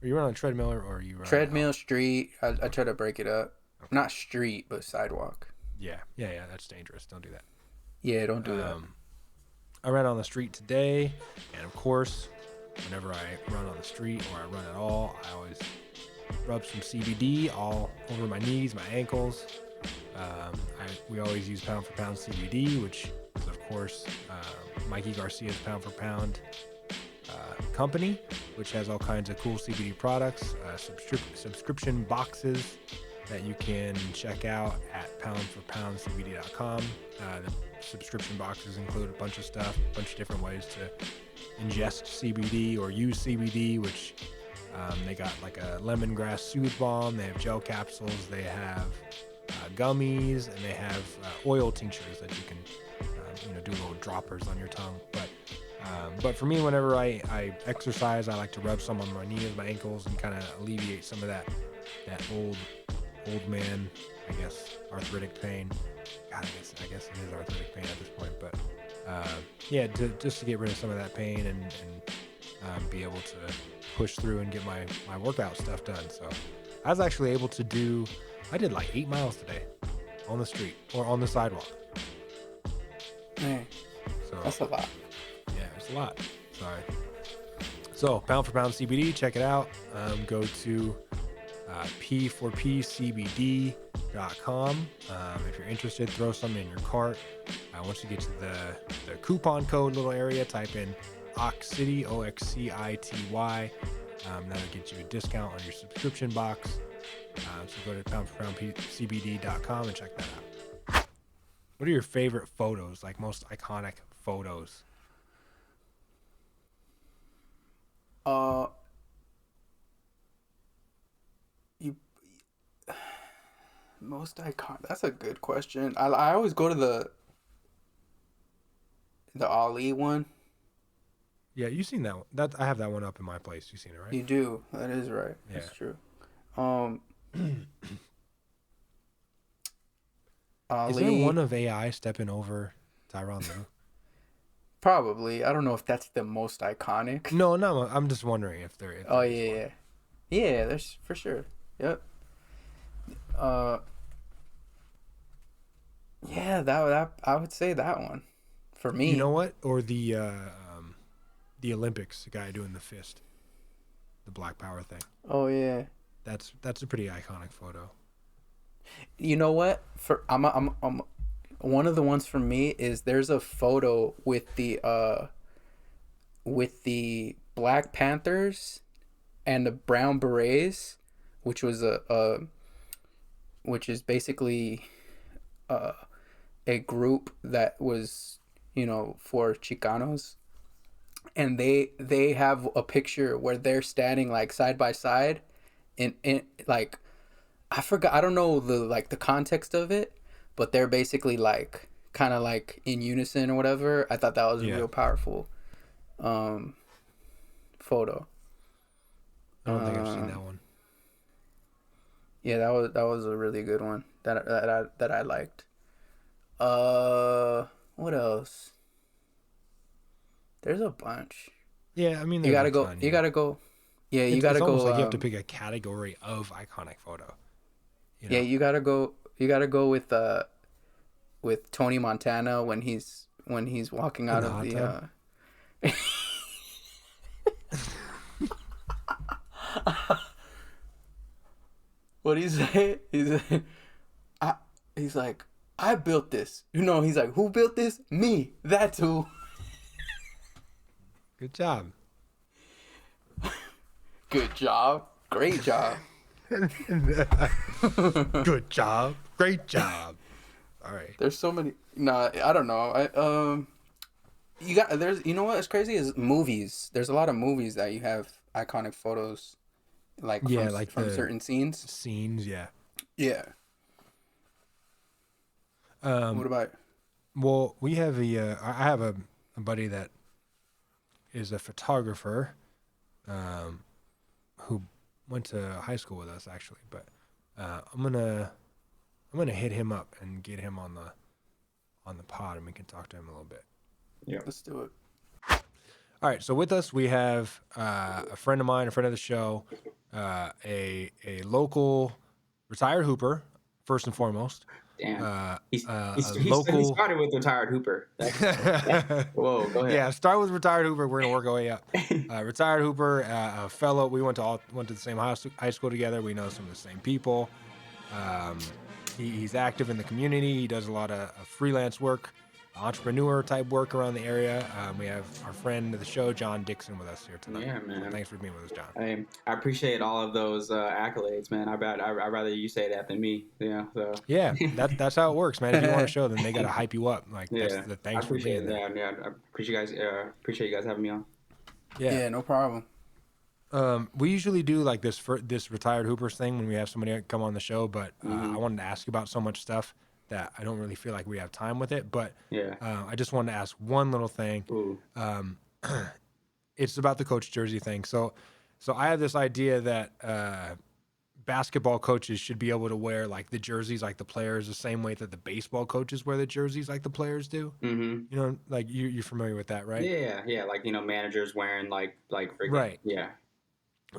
Or you run on a treadmill, or you run treadmill, street? I try to break it up. Okay. Not street, but sidewalk. Yeah. That's dangerous. Don't do that. Yeah, don't do that. I ran on the street today, and of course, whenever I run on the street or I run at all, I always rub some CBD all over my knees, my ankles. We always use Pound for Pound CBD, which is, of course, Mikey Garcia's Pound for Pound company, which has all kinds of cool CBD products, subscription boxes that you can check out at poundforpoundcbd.com. The subscription boxes include a bunch of stuff, a bunch of different ways to ingest CBD or use CBD, which they got like a lemongrass soothe balm, they have gel capsules, they have gummies, and they have oil tinctures that you can do little droppers on your tongue. But for me, whenever I exercise, I like to rub some on my knees, my ankles, and kind of alleviate some of that old man, I guess, arthritic pain. God, I guess it is arthritic pain at this point, but just to get rid of some of that pain and be able to push through and get my workout stuff done. So I was actually able to I did like 8 miles today on the street or on the sidewalk. Man, so that's a lot. Yeah, it's a lot. Sorry. So Pound for Pound CBD, check it out. Go to p4pcbd.com. If you're interested, throw something in your cart. Once you get to the coupon code little area, type in OXCITY, OXCITY, That'll get you a discount on your subscription box. So go to poundforpoundcbd.com and check that out. What are your favorite photos, like most iconic photos? You most iconic. That's a good question. I always go to the Ali one. Yeah, you've seen that one. I have that one up in my place. You've seen it, right? You do. That is right. Yeah. That's true. Ali. Is there one of AI stepping over Tyronn Lue? Probably. I don't know if that's the most iconic. No. I'm just wondering if there. Oh yeah. Yeah, there's for sure. Yep. Yeah, that I would say that one for me. You know what? Or the Olympics, the guy doing the fist, the Black Power thing. Oh yeah. That's a pretty iconic photo. You know what? I'm one of the ones for me is there's a photo with the Black Panthers and the Brown Berets, which was which is basically a group that was, for Chicanos, and they have a picture where they're standing like side by side in like, I forgot, I don't know the context of it, but they're basically like kind of like in unison or whatever. I thought that was a real powerful photo. I don't think I've seen that one. Yeah, that was a really good one that I liked. What else? There's a bunch. Yeah, I mean, you gotta go. Ton, you gotta go. Yeah, you it's gotta go. Like you have to pick a category of iconic photo. Yeah, you gotta go. You gotta go with Tony Montana when he's walking out of the. What he say? He's like, I built this. He's like, who built this? Me. That's who. Good job. Good job. Great job. Good job. Great job. All right. There's so many. Nah, I don't know. There's, what's crazy is movies. There's a lot of movies that you have iconic photos, from certain scenes. Scenes, yeah. Yeah. What about? Well, we have I have a buddy that is a photographer, who went to high school with us actually. But I'm gonna hit him up and get him on the pod, and we can talk to him a little bit. Yeah, let's do it. All right, so with us we have a friend of mine, a friend of the show, a local retired hooper, first and foremost. Damn. He local... started with retired hooper. Whoa, go ahead. Yeah, start with retired hooper. We're gonna work our way up. Retired hooper, a fellow. We went to the same high school together. We know some of the same people. He's active in the community. He does a lot of freelance work, entrepreneur type work around the area. We have our friend of the show, Jon Dixon, with us here tonight. Yeah, man. So thanks for being with us, Jon. I appreciate all of those accolades, man. I'd rather you say that than me. So. Yeah, that's how it works, man. If you want a show, then they gotta hype you up. Like, thanks for being there. Yeah, I appreciate you guys having me on. Yeah, no problem. We usually do like this retired hoopers thing when we have somebody come on the show, but I wanted to ask you about so much stuff that I don't really feel like we have time with it. But I just wanted to ask one little thing. It's about the coach jersey thing. So I have this idea that basketball coaches should be able to wear like the jerseys like the players the same way that the baseball coaches wear the jerseys like the players do. Mm-hmm. Like you're familiar with that, right? Yeah. Like managers wearing like freaking, right. Yeah.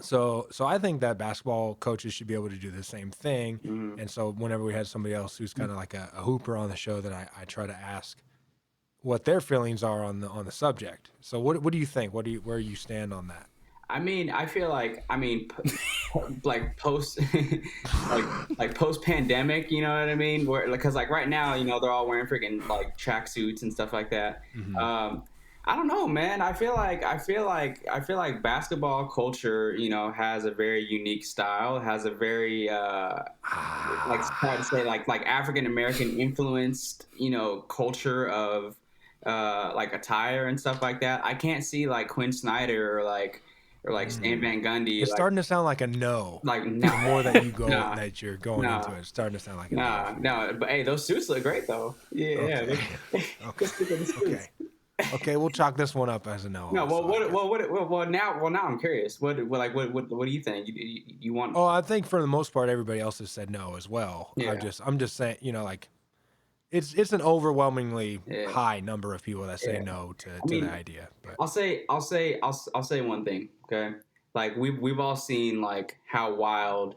So I think that basketball coaches should be able to do the same thing. Mm-hmm. And so whenever we had somebody else who's kind of like a hooper on the show, then I try to ask what their feelings are on the subject. So what do you think? Where you stand on that? I mean, I feel like, like post, like post pandemic, you know what I mean? Because like right now, they're all wearing freaking like tracksuits and stuff like that. Mm-hmm. I don't know, man. I feel like basketball culture, has a very unique style, has a very like try to say like African American influenced, culture of like attire and stuff like that. I can't see like Quinn Snyder or like Stan Van Gundy It's starting to sound like a no. no, The more that you go, no, that you're going into no. it, it's starting to sound like a no No, for you. no, but hey, those suits look great though. Yeah, Okay. just Okay. look at the Okay. suits. Okay. We'll chalk this one up as a no. No, Also, I guess. now I'm curious. What do you think? You want? Oh, I think for the most part, everybody else has said no as well. Yeah, I'm just saying, like it's an overwhelmingly yeah, high number of people that say yeah. no I to the mean, idea. But I'll say one thing. Okay, like we've all seen like how wild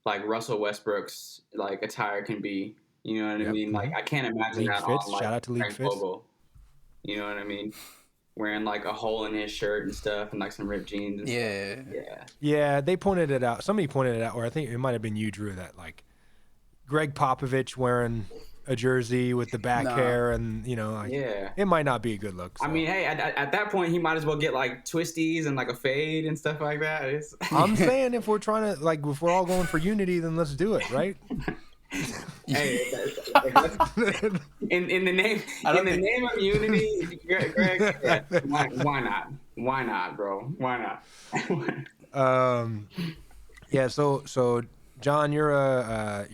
like Russell Westbrook's like attire can be. You know what I yep. mean? Like I can't imagine League that fits. on like Shout out to League Frank Fits. Vogel. You know what I mean? Wearing like a hole in his shirt and stuff, and like some ripped jeans. And Yeah. stuff. Yeah. Yeah, they pointed it out. Somebody pointed it out, or I think it might have been you, Drew, that like Greg Popovich wearing a jersey with the back Nah. hair, and like Yeah. it might not be a good look. So. I mean, hey, at that point, he might as well get like twisties and like a fade and stuff like that. I'm saying if we're trying to if we're all going for unity, then let's do it, right? Hey, in the name of unity, Greg, yeah, why not? Why not, bro? Why not? Yeah. So John, you're a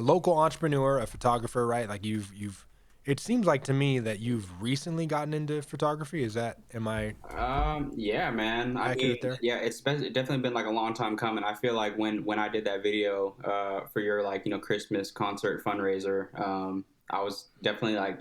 local entrepreneur, a photographer, right? Like you've. It seems like to me that you've recently gotten into photography. Am I? Yeah, man. I mean, accurate there? yeah, it's definitely been like a long time coming. I feel like when I did that video for your like Christmas concert fundraiser, I was definitely like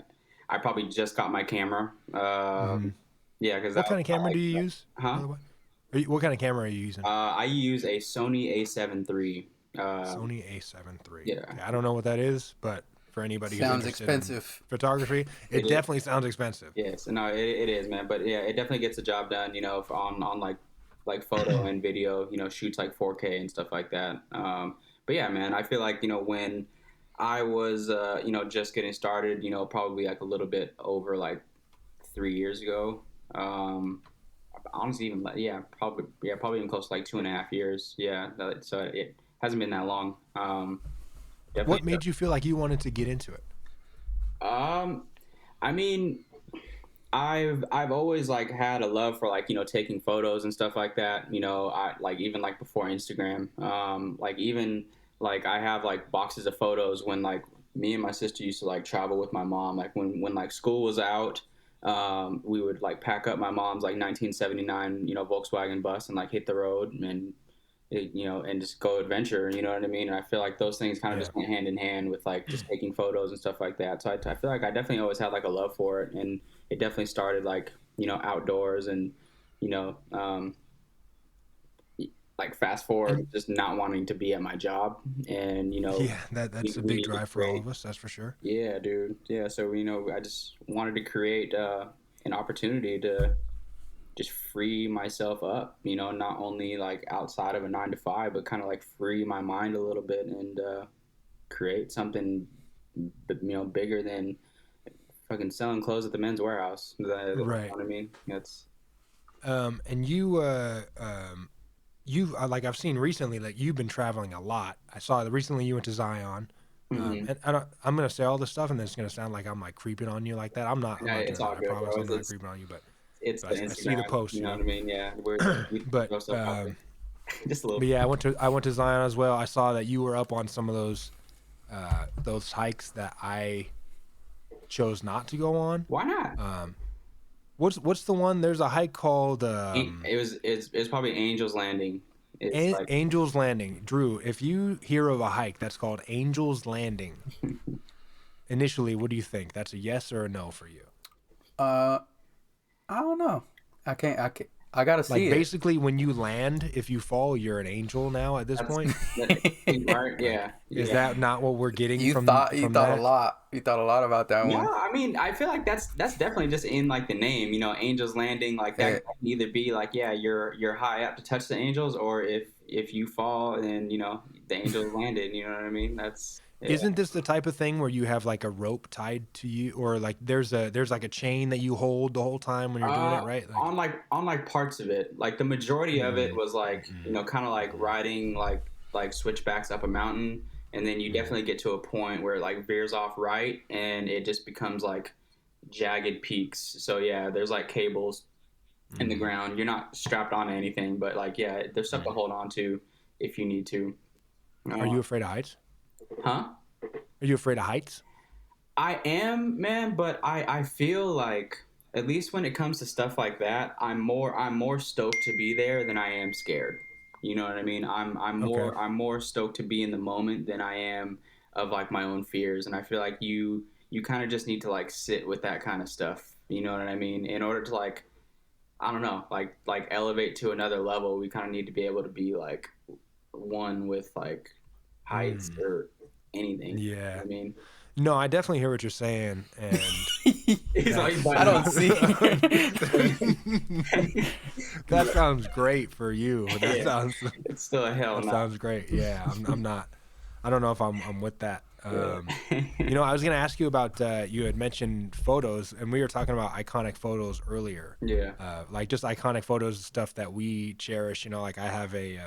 I probably just got my camera. Yeah, because What kind of camera do you use? Huh? By the way? What kind of camera are you using? I use a Sony A7 III. Sony A7 III. Yeah. Okay, I don't know what that is, but for anybody who's Sounds interested in expensive. photography, it definitely sounds expensive. Yes, no, it is, man. But yeah, it definitely gets the job done. On like photo and video. Shoots like 4K and stuff like that. But yeah, man, I feel like when I was just getting started, probably like a little bit over like 3 years ago. Honestly, even probably even close to like 2.5 years. Yeah, so it hasn't been that long. What made you feel like you wanted to get into it? I mean, I've always like had a love for like taking photos and stuff like that. I like even like before Instagram. Like even like I have like boxes of photos when like me and my sister used to like travel with my mom. Like when like school was out, we would like pack up my mom's like 1979 Volkswagen bus and like hit the road and and just go adventure. You know what I mean? And I feel like those things kind of just went hand in hand with like just taking photos and stuff like that. So I feel like I definitely always had like a love for it, and it definitely started like outdoors and like fast forward just not wanting to be at my job and yeah, that's a we big need to drive for all create. of us, that's for sure. Yeah, dude. Yeah, so I just wanted to create an opportunity to just free myself up, not only like outside of a 9 to 5, but kind of like free my mind a little bit and create something, bigger than fucking selling clothes at the Men's Warehouse. Right. You know what I mean? That's and you've like I've seen recently like you've been traveling a lot. I saw that recently you went to Zion. And I'm gonna say all this stuff, and it's gonna sound like I'm like creeping on you like that. I'm not. Yeah, I'm not it's doing all that. good, I promise bro. I'm not creeping on you, but it's I the Instagram. see the post. You know what I mean? Yeah, But just a little. But yeah, I went to Zion as well. I saw that you were up on some of those hikes that I chose not to go on. Why not? What's the one? There's a hike called It's probably Angel's Landing. It's like, Angel's Landing. Drew, if you hear of a hike that's called Angel's Landing, initially, what do you think? That's a yes or a no for you? I don't know. I gotta see it. Basically, when you land, if you fall, you're an angel now at this point. right? Yeah. Is that not what we're getting You from thought that? a lot. You thought a lot about that one. No, I mean, I feel like that's definitely just in like the name, Angels Landing. Like that can either be like, yeah, you're high up to touch the angels, or if you fall, then the angels landed. You know what I mean? That's Isn't this the type of thing where you have like a rope tied to you, or like there's like a chain that you hold the whole time when you're doing it, right? On like parts of it, like the majority of it was like kind of like riding like switchbacks up a mountain, and then you definitely get to a point where it like veers off right, and it just becomes like jagged peaks. So yeah, there's like cables in the ground. You're not strapped onto anything, but like yeah, there's stuff to hold on to if you need to. Are you afraid of heights? Huh? Are you afraid of heights? I am, man, but I feel like at least when it comes to stuff like that, I'm more stoked to be there than I am scared. You know what I mean? Okay. I'm more stoked to be in the moment than I am of like my own fears. And I feel like you kind of just need to like sit with that kind of stuff. You know what I mean? In order to like I don't know, like elevate to another level, we kind of need to be able to be like one with like heights or anything. You know Yeah. what I mean? No, I definitely hear what you're saying, and He's like, I don't see. that sounds great for you. That Yeah. sounds It's still a hell that no. sounds great. Yeah, I'm not. I don't know if I'm with that. Yeah. You know, I was gonna ask you about you had mentioned photos, and we were talking about iconic photos earlier. Yeah. Like just iconic photos, stuff that we cherish. You know, like I have a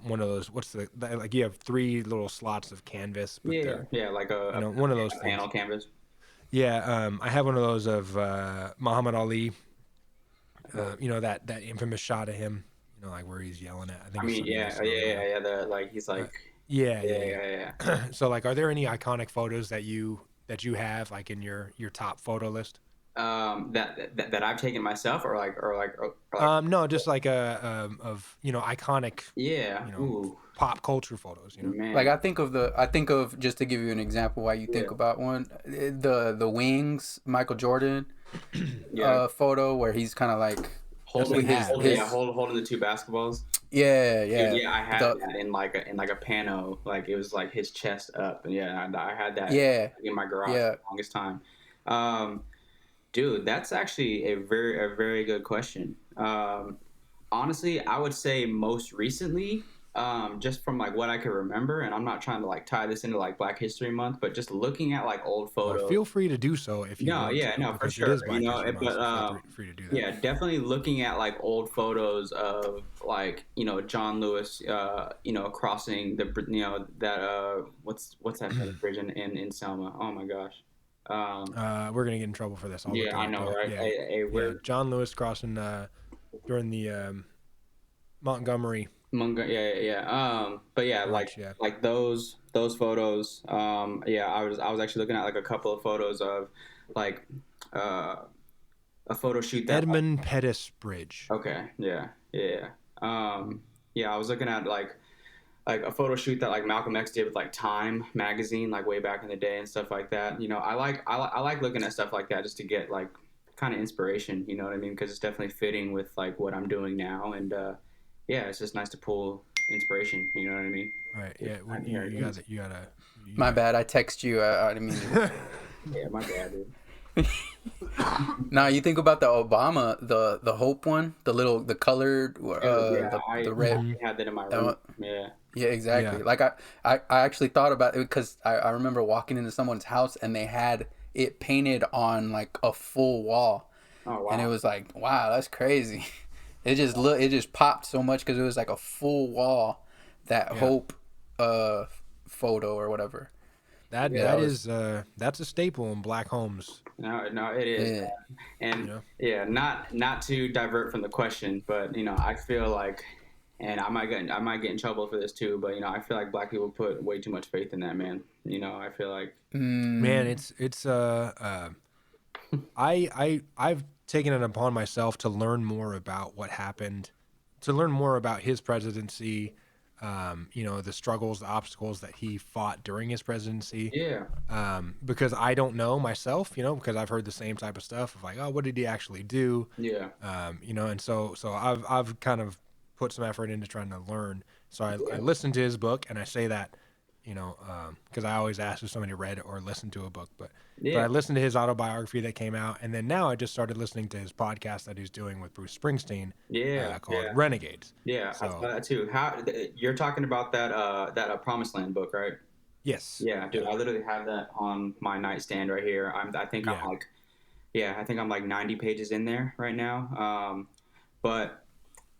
one of those. Like you have 3 little slots of canvas, but Yeah. they're Yeah. Like one of those a things. panel canvas. Yeah, I have one of those of Muhammad Ali. You know that infamous shot of him. You know, like where he's yelling at. I think I it's mean, something yeah, yeah. The like he's like, Yeah, yeah, yeah, yeah, yeah. So, like, are there any iconic photos that you have like in your top photo list? yeah. That I've taken myself, or like, No, just like of iconic yeah. Ooh, pop culture photos. Like man. I think of just to give you an example why you Yeah. think about one, the wings Michael Jordan Yeah. photo where he's kind of like That's Holding the with hat, right? yeah, holding the 2 basketballs. yeah, Dude, yeah, yeah, I had the that in like a pano, like it was like his chest up, and yeah, I had that yeah, in my garage for yeah. the longest time. Um, Dude, that's actually a very good question. Honestly, I would say most recently, just from like what I can remember, and I'm not trying to like tie this into like Black History Month, but just looking at like old Well, photos. feel free to do so if you No, want yeah, to, no, for because it sure. is Black History Month. So feel free to do that. Yeah, definitely looking at like old photos of like John Lewis, crossing the that what's that bridge in Selma? Oh my gosh. We're gonna get in trouble for this. I'll look Yeah, it I up know, though. right? Yeah, Hey, yeah. John Lewis crossing during the Montgomery Yeah, yeah, yeah. But yeah, March. Yeah. like those photos. Yeah, I was actually looking at like a couple of photos of like uh, a photo shoot that. Edmund Pettus Bridge. Okay, yeah, yeah. Yeah, I was looking at like a photo shoot that like Malcolm X did with like Time magazine, like way back in the day and stuff like that. I like looking at stuff like that just to get like kind of inspiration. You know what I mean? Because it's definitely fitting with like what I'm doing now, and yeah, it's just nice to pull inspiration. You know what I mean? All right. Yeah. You gotta. My bad. I text you. I didn't mean. Yeah, my bad, dude. Now you think about the Obama, the Hope one, the colored, Yeah, the red. I had that in my room. Yeah. Yeah, exactly. Yeah. Like I actually thought about it because I remember walking into someone's house and they had it painted on like a full wall, Oh and it wow. was like, wow, that's crazy. It just popped so much because it was like a full wall, that Yeah. Hope, photo or whatever. That Yeah, that that was is that's a staple in black homes. No, it is. yeah. And You know. yeah, not to divert from the question, but I feel like, and I might get in trouble for this too, but I feel like black people put way too much faith in that man. I feel like Man, it's I've taken it upon myself to learn more about what happened, to learn more about his presidency, the struggles, the obstacles that he fought during his presidency. yeah, Because I don't know myself, because I've heard the same type of stuff of like, oh, what did he actually do? yeah, And so I've kind of put some effort into trying to learn. So I listened to his book, and I say that, because I always ask if somebody read or listened to a book, but I yeah, listened to his autobiography that came out, and then now I just started listening to his podcast that he's doing with Bruce Springsteen, yeah, called yeah, Renegades. yeah. I saw So that too. How you're talking about that Promised Land book, right? Yes. Yeah, dude, I literally have that on my nightstand right here. I think I'm Yeah. like, yeah, I think I'm like 90 pages in there right now. But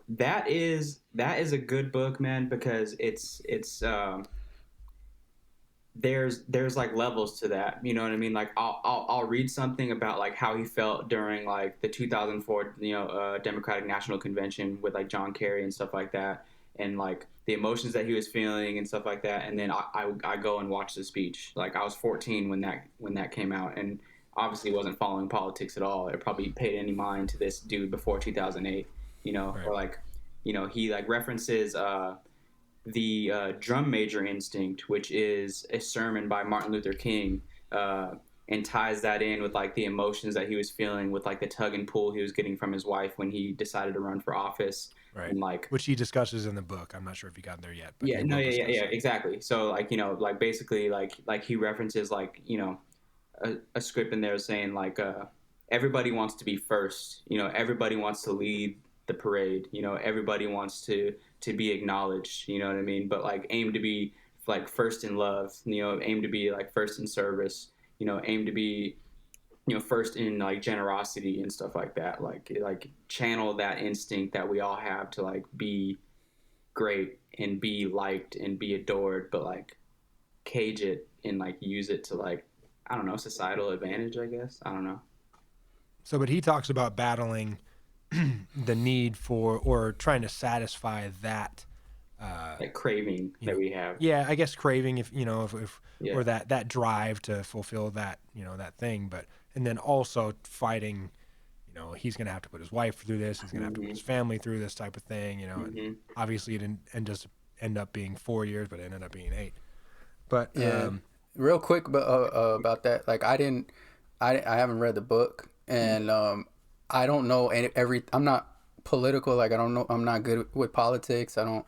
that is a good book, man, because it's there's like levels to that. You know what I mean? Like I'll read something about like how he felt during like the 2004 Democratic National Convention with like John Kerry and stuff like that, and like the emotions that he was feeling and stuff like that. And then I go and watch the speech. Like I was 14 when that came out, and obviously wasn't following politics at all. It probably paid any mind to this dude before 2008. Right. Or like he like references the drum major instinct, which is a sermon by Martin Luther King, and ties that in with like the emotions that he was feeling with like the tug and pull he was getting from his wife when he decided to run for office. Right. And like, Which he discusses in the book. I'm not sure if you got there yet, but yeah, he no, will yeah, discuss yeah, it. exactly. So like, like basically like he references like, a script in there saying like, everybody wants to be first, everybody wants to lead the parade, everybody wants to be acknowledged, you know what I mean? But like aim to be like first in love, aim to be like first in service, aim to be first in like generosity and stuff like that. Like channel that instinct that we all have to like be great and be liked and be adored, but like cage it and like use it to like, I don't know, societal advantage, I guess. I don't know. So, but he talks about battling the need for or trying to satisfy that, That craving you that know, we have. yeah, I guess craving if Yeah. or that drive to fulfill that, that thing, but and then also fighting, he's going to have to put his wife through this, he's going to have to put his Mm-hmm. family through this type of thing, and Mm-hmm. obviously it didn't end up being 4 years, but it ended up being 8. But Yeah, real quick, but about that, like I haven't read the book, and I don't know every. I'm not political. Like I don't know. I'm not good with politics. I don't.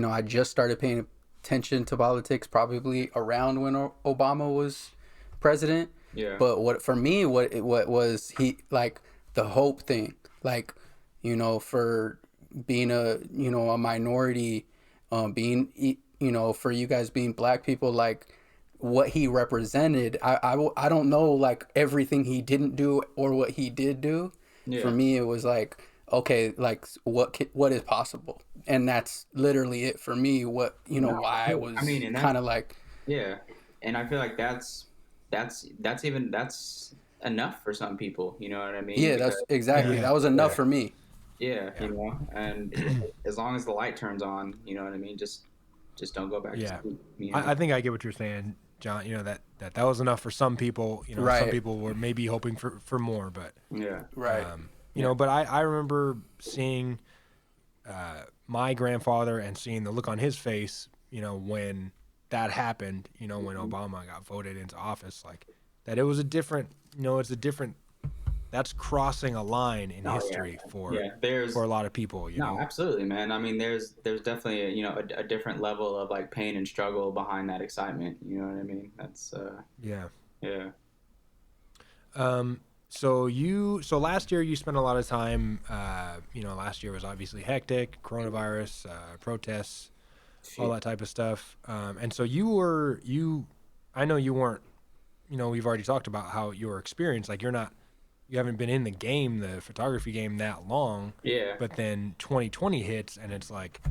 I just started paying attention to politics probably around when Obama was president. Yeah. But what for me, what was he like the hope thing, like for being a minority, being for you guys being black people, like what he represented. I don't know like everything he didn't do or what he did do. For Yeah. me, it was like, okay, like what is possible, and that's literally it for me. What No, why I I mean, was and kind that's of like, yeah, and I feel like that's enough for some people. You know what I mean? yeah, Because that's exactly, yeah, that was enough yeah, for me. yeah, yeah, and as long as the light turns on, you know what I mean. Just don't go back to yeah. sleep. I think I get what you're saying, John. That was enough for some people. Some Right, people were maybe hoping for more, but Yeah. right, Yeah. but I remember seeing my grandfather and seeing the look on his face, when that happened, when Obama got voted into office, like that it was a different, it's a different, that's crossing a line in Oh yeah. history Yeah. for a lot of people, No, absolutely, man. I mean, there's definitely a different level of like pain and struggle behind that excitement. You know what I mean? That's Yeah. yeah. So last year you spent a lot of time, last year was obviously hectic, coronavirus, protests, all Shit. that type of stuff. And so I know you weren't, we've already talked about how your experience, like you haven't been in the game, the photography game that long, Yeah. but then 2020 hits and it's like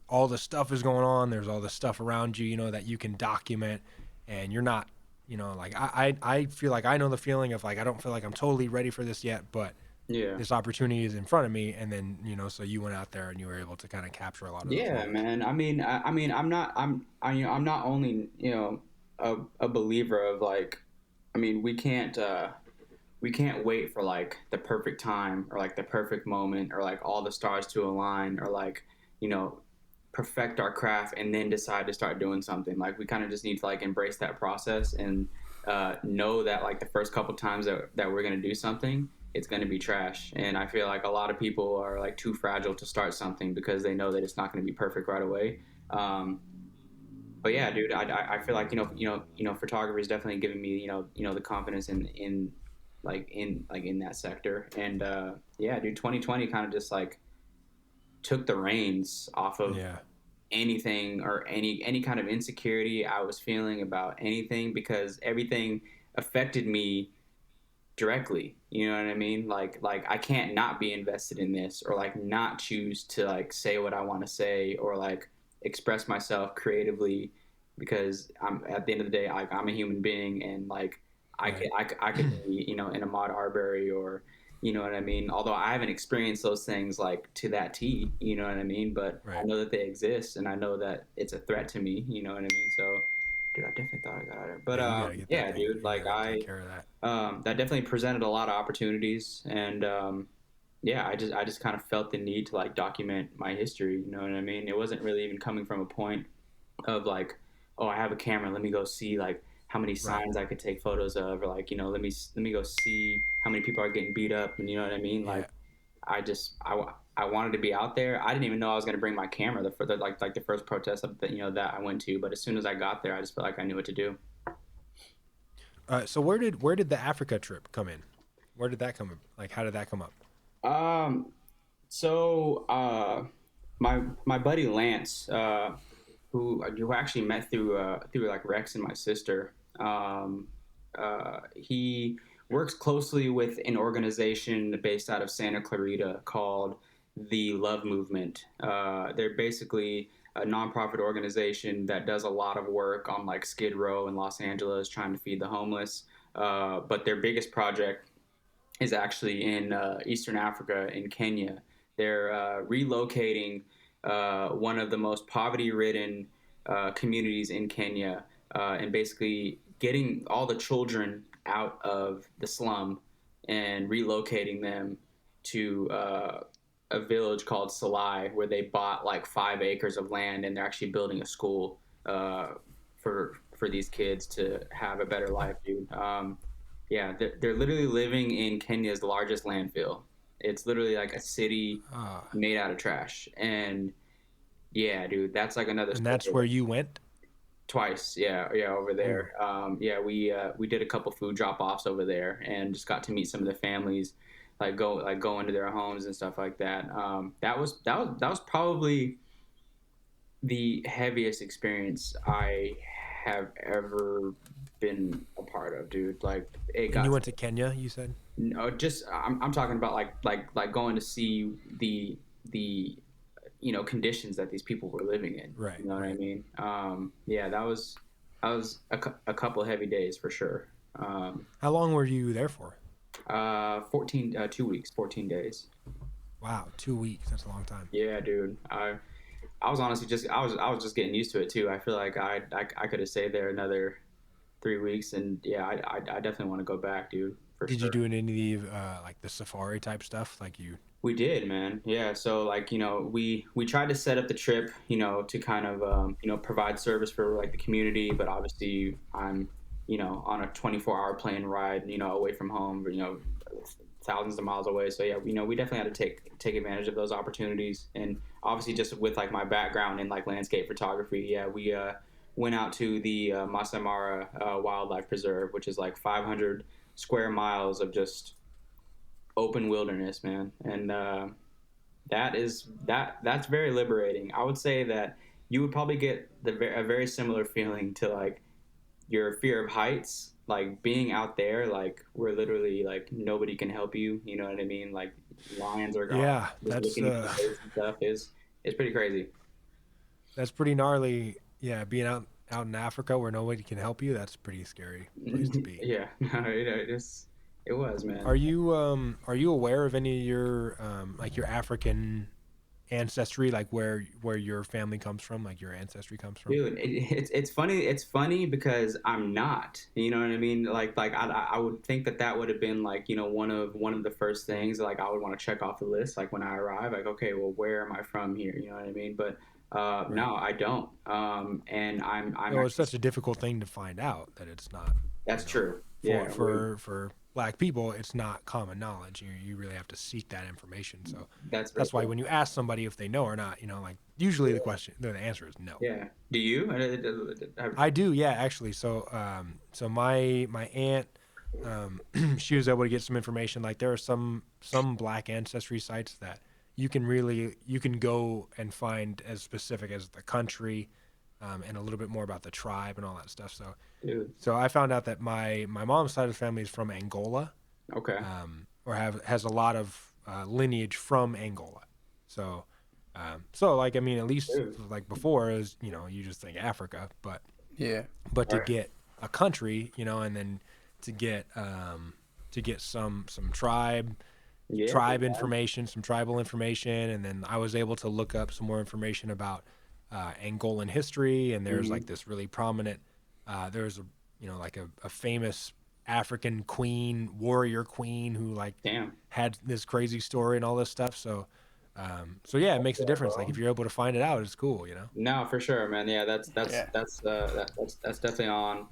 all the stuff is going on. There's all the stuff around you, that you can document, and you're not, like I feel like I know the feeling of like, I don't feel like I'm totally ready for this yet, but Yeah. this opportunity is in front of me. And then, so you went out there and you were able to kind of capture a lot of those Yeah, moments. man. I mean, I'm not only a believer of like, I mean, we can't wait for like the perfect time or like the perfect moment or like all the stars to align or like you know perfect our craft and then decide to start doing something. Like we kind of just need to like embrace that process and know that like the first couple times that we're gonna do something, it's gonna be trash. And I feel like a lot of people are like too fragile to start something because they know that it's not gonna be perfect right away. Um, but yeah, dude, I feel like photography is definitely giving me the confidence in that sector. And yeah, dude, 2020 kind of just like took the reins off of Yeah. anything or any kind of insecurity I was feeling about anything, because everything affected me directly. You know what I mean? Like I can't not be invested in this, or like not choose to like say what I want to say, or like express myself creatively, because I'm at the end of the day, like I'm a human being, and like Right. I could be, you know, in a Ahmaud Arbery, or you know what I mean? Although I haven't experienced those things like to that T, you know what I mean? But I Right. know that they exist, and I know that it's a threat to me, you know what I mean? So, dude, I definitely thought I got out of there. But Yeah, you got to get that yeah, thing. dude, You like got to take care of that. that definitely presented a lot of opportunities, and yeah, I just kind of felt the need to like document my history. You know what I mean? It wasn't really even coming from a point of like, oh, I have a camera, let me go see like how many Right. signs I could take photos of, or like, you know, let me go see how many people are getting beat up, and you know what I mean? Yeah. Like, I wanted to be out there. I didn't even know I was going to bring my camera for the like the first protest that, you know, that I went to. But as soon as I got there, I just felt like I knew what to do. So where did the Africa trip come in? Where did that come? Like, how did that come up? Um, so my buddy Lance, who I actually met through like Rex and my sister. He works closely with an organization based out of Santa Clarita called the Love Movement. They're basically a nonprofit organization that does a lot of work on like Skid Row in Los Angeles, trying to feed the homeless. But their biggest project is actually in Eastern Africa, in Kenya. They're relocating one of the most poverty-ridden communities in Kenya, and basically getting all the children out of the slum and relocating them to a village called Salai, where they bought like 5 acres of land, and they're actually building a school for these kids to have a better life, dude. Yeah, they're literally living in Kenya's largest landfill. It's literally like a city Uh, made out of trash. And yeah, dude, that's like another and story. that's where you went. Twice, yeah, yeah, over Ooh. there. Yeah, we did a couple food drop offs over there, and just got to meet some of the families, like go into their homes and stuff like that. That was probably the heaviest experience I have ever been a part of, dude. Like it And you got went to Kenya, you said? no, just I'm talking about like going to see the you know conditions that these people were living in. Right, You know what I right. mean? Yeah, that was a couple of heavy days for sure. Um, How long were you there for? 2 weeks, 14 days. Wow, 2 weeks. That's a long time. Yeah, dude. I was honestly just I was just getting used to it too. I feel like I could have stayed there another 3 weeks, and yeah, I definitely want to go back, dude, for Did you sure. do any of like the safari type stuff? Like you? We did, man. Yeah. So like, you know, we tried to set up the trip, you know, to kind of you know, provide service for like the community, but obviously I'm, you know, on a 24-hour plane ride, you know, away from home, you know, thousands of miles away. So yeah, you know, we definitely had to take advantage of those opportunities. And obviously just with like my background in like landscape photography, yeah, we went out to the Masai Mara Wildlife Preserve, which is like 500 square miles of just open wilderness, man. And that's very liberating. I would say that you would probably get a very similar feeling to like your fear of heights, like being out there, like where literally like nobody can help you. You know what I mean? Like lions are Yeah, just looking at your face and stuff is pretty crazy. that's pretty gnarly. Yeah, being out in Africa where nobody can help you, that's a pretty scary place to be. Yeah, no, it was, man. Are you aware of any of your like your African ancestry, like where your family comes from, like your ancestry comes from? Dude, it's funny. It's funny because I'm not. You know what I mean? Like I would think that that would have been like, you know, one of the first things like I would want to check off the list like when I arrive. Like, okay, well, where am I from here? You know what I mean? But Right. no, I don't. And I'm Well, it's actually such a difficult thing to find out that it's not, that's you know, true. for Yeah, for black people, it's not common knowledge. You really have to seek that information. So that's very that's why cool. when you ask somebody if they know or not, like usually the answer is no. Yeah. Do you? I do, yeah, actually. So my aunt, she was able to get some information. Like there are some black ancestry sites that you can go and find as specific as the country, and a little bit more about the tribe and all that stuff. So Dude. so I found out that my mom's side of the family is from Angola, Okay. or has a lot of lineage from Angola. So so like I mean, at least Dude. like before is you just think Africa, Yeah. but to Right. get a country, and then to get some Yeah. information, some tribal information, and then I was able to look up some more information about Angolan history. And there's like this really prominent, there's like a famous African warrior queen who like Damn. had this crazy story and all this stuff. So yeah, it makes a difference. Like if you're able to find it out, it's cool. No, for sure, man. Yeah, Yeah. that's definitely on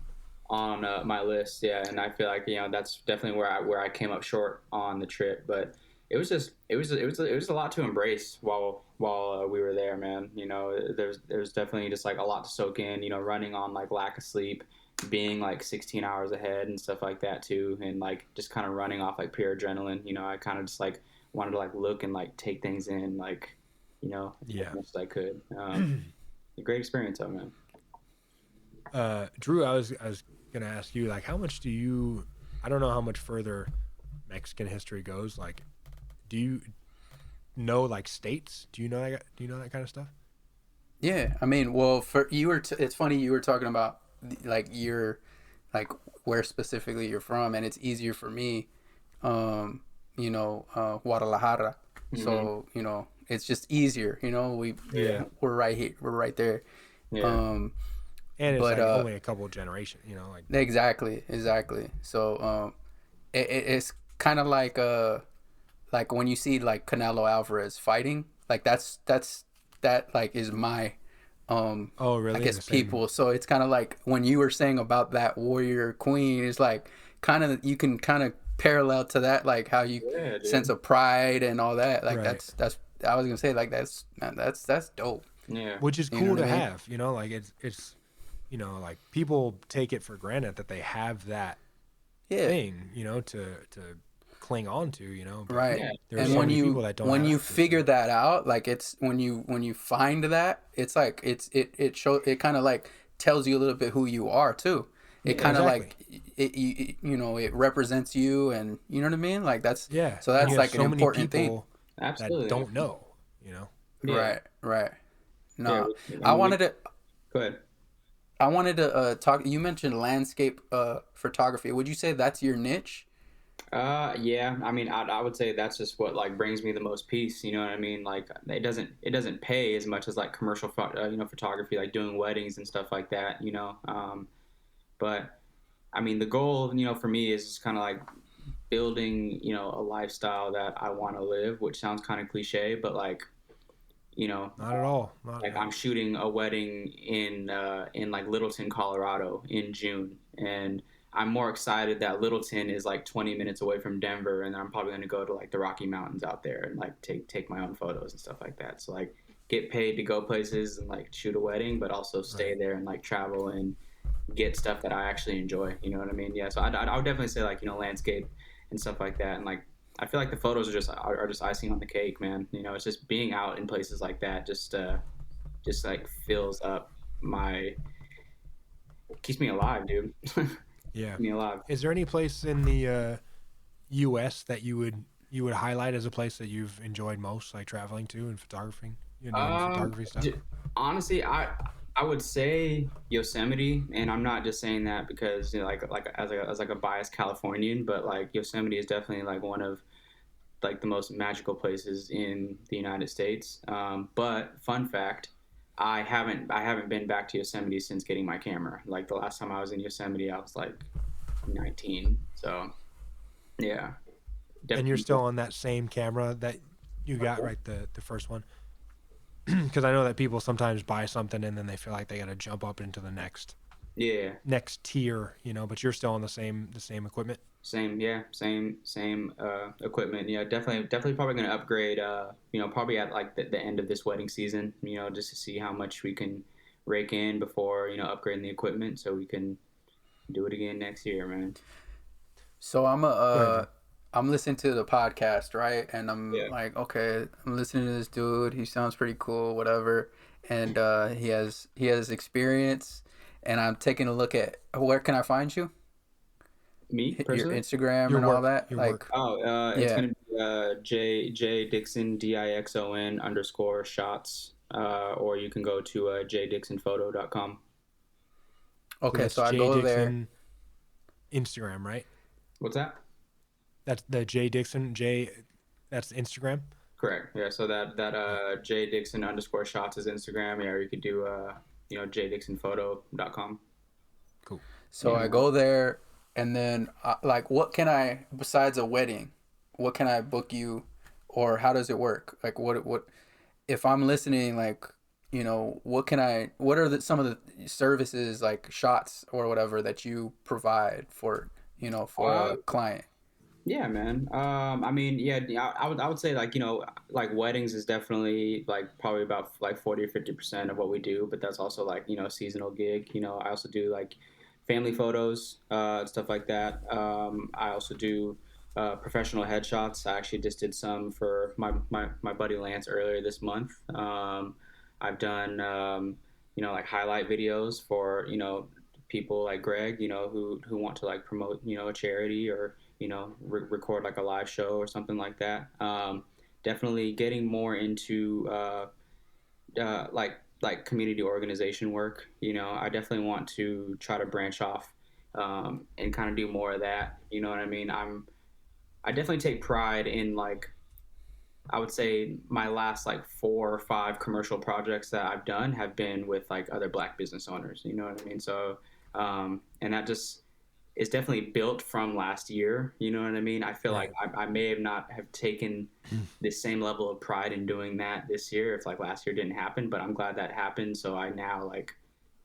my list. Yeah, and I feel like that's definitely where I came up short on the trip, but it was a lot to embrace while we were there, man. There's definitely just like a lot to soak in. Running on like lack of sleep, being like 16 hours ahead and stuff like that too, and like just kind of running off like pure adrenaline. I kind of just like wanted to like look and like take things in like Yeah. as much as I could. A great experience, though, man. Drew, I was gonna ask you, like, how much I don't know how much further Mexican history goes. Like, do you know like states? Do you know that kind of stuff? Yeah. I mean, well, for you were. It's funny you were talking about like like where specifically you're from, and it's easier for me. Guadalajara. So it's just easier. Yeah. We're right here. We're right there. Yeah. And it's But like only a couple of generations, like exactly. So it's kind of like when you see like Canelo Alvarez fighting, like that like is my oh really? I guess The same- people. So it's kind of like when you were saying about that warrior queen, it's like kind of you can kind of parallel to that, like how you Yeah, dude. sense of pride and all that. Like Right. that's I was gonna say like that's dope. Yeah. Which is You cool know to what I mean? have, like it's like people take it for granted that they have that Yeah. thing, to cling on to, but Right. Yeah. there are And so when many people that don't when have you access to figure it. that out, like it's when you find that, it's like it kind of like tells you a little bit who you are too. It Yeah, kind of exactly. like it represents you, and you know what I mean? Like that's Yeah. so And that's you have like an so many important thing. people that absolutely. don't know. Yeah. Right. Yeah. No. I I mean, wanted to go ahead. talk, you mentioned landscape photography. Would you say that's your niche? Yeah. I mean, I would say that's just what like brings me the most peace. You know what I mean? Like it doesn't pay as much as like commercial photography, like doing weddings and stuff like that. But I mean, the goal, for me is just kind of like building, a lifestyle that I want to live, which sounds kind of cliche, but like, you know, Not at all. Not like at all. I'm shooting a wedding in like Littleton, Colorado in June, and I'm more excited that Littleton is like 20 minutes away from Denver, and I'm probably going to go to like the Rocky Mountains out there and like take my own photos and stuff like that. So like get paid to go places and like shoot a wedding, but also stay Right. there and like travel and get stuff that I actually enjoy. You know what I mean? Yeah. So I would definitely say like landscape and stuff like that, and like I feel like the photos are just icing on the cake, man. It's just being out in places like that just like fills up my keeps me alive, dude. Yeah. Keeps me alive. Is there any place in the U.S. that you would highlight as a place that you've enjoyed most, like traveling to and photographing, doing Um, photography stuff? Honestly, I would say Yosemite, and I'm not just saying that because like as a biased Californian, but like Yosemite is definitely like one of like the most magical places in the United States. But fun fact, I haven't been back to Yosemite since getting my camera. Like the last time I was in Yosemite, I was like 19. So yeah, And you're definitely. still on that same camera that you got, right? The first one. Because I know that people sometimes buy something and then they feel like they got to jump up into the Yeah, next tier, but you're still on the same equipment. same. Yeah, same equipment. Yeah, definitely probably gonna upgrade. Probably at like the end of this wedding season. Just to see how much we can rake in before upgrading the equipment so we can do it again next year, man. So Go ahead, Drew. I'm listening to the podcast, right? And I'm Yeah. like, okay, I'm listening to this dude. He sounds pretty cool, whatever. And he has experience. And I'm taking a look at where can I find you? Me Your personally? Instagram Your and all work, that. your Like, work. Oh, it's yeah. gonna be J Dixon Dixon _ shots, or you can go to jdixonphoto.com. So Okay, that's so I J go there. Dixon Instagram, right? What's that? That's the J Dixon J. That's Instagram. Correct. Yeah. So that Yeah. J Dixon _ shots is Instagram. Yeah, or you could do jdixonphoto.com. Cool. So Yeah. I go there, and then like, what can I besides a wedding? What can I book you, or how does it work? Like, what if I'm listening? Like, what can I? What are some of the services like shots or whatever that you provide for for Uh, a client? Yeah, man. I mean, yeah, I would say like like weddings is definitely like probably about like 40 or 50% of what we do, but that's also like seasonal gig. I also do like family photos, stuff like that. I also do professional headshots. I actually just did some for my buddy Lance earlier this month. I've done like highlight videos for people like Greg, who want to like promote a charity or record like a live show or something like that. Definitely getting more into like community organization work. I definitely want to try to branch off and kind of do more of that. You know what I mean? I definitely take pride in like I would say my last like 4 or 5 commercial projects that I've done have been with like other Black business owners. You know what I mean? So and that just is definitely built from last year. You know what I mean? I feel like Right. I may have not have taken the same level of pride in doing that this year if like last year didn't happen, but I'm glad that happened. So I now like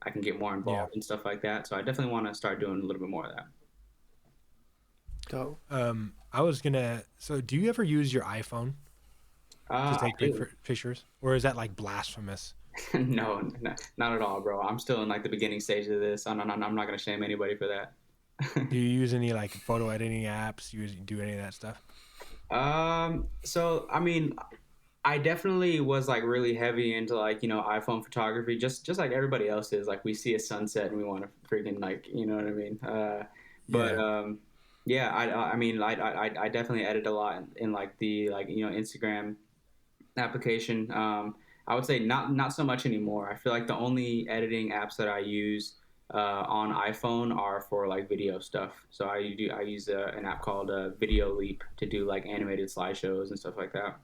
I can get more Yeah. involved and stuff like that. So I definitely want to start doing a little bit more of that. Dope. I was gonna. So, do you ever use your iPhone to I take do. pictures, or is that like blasphemous? No, not at all, bro. I'm still in like the beginning stage of this. I'm not gonna shame anybody for that. Do you use any like photo editing apps? Do any of that stuff? So I mean, I definitely was like really heavy into like iPhone photography, just like everybody else is. Like we see a sunset and we want to freaking like what I mean. But Yeah. yeah, I mean I definitely edit a lot in like the like Instagram application. I would say not so much anymore. I feel like the only editing apps that I use on iPhone are for like video stuff. So I use an app called Video Leap to do like animated slideshows and stuff like that.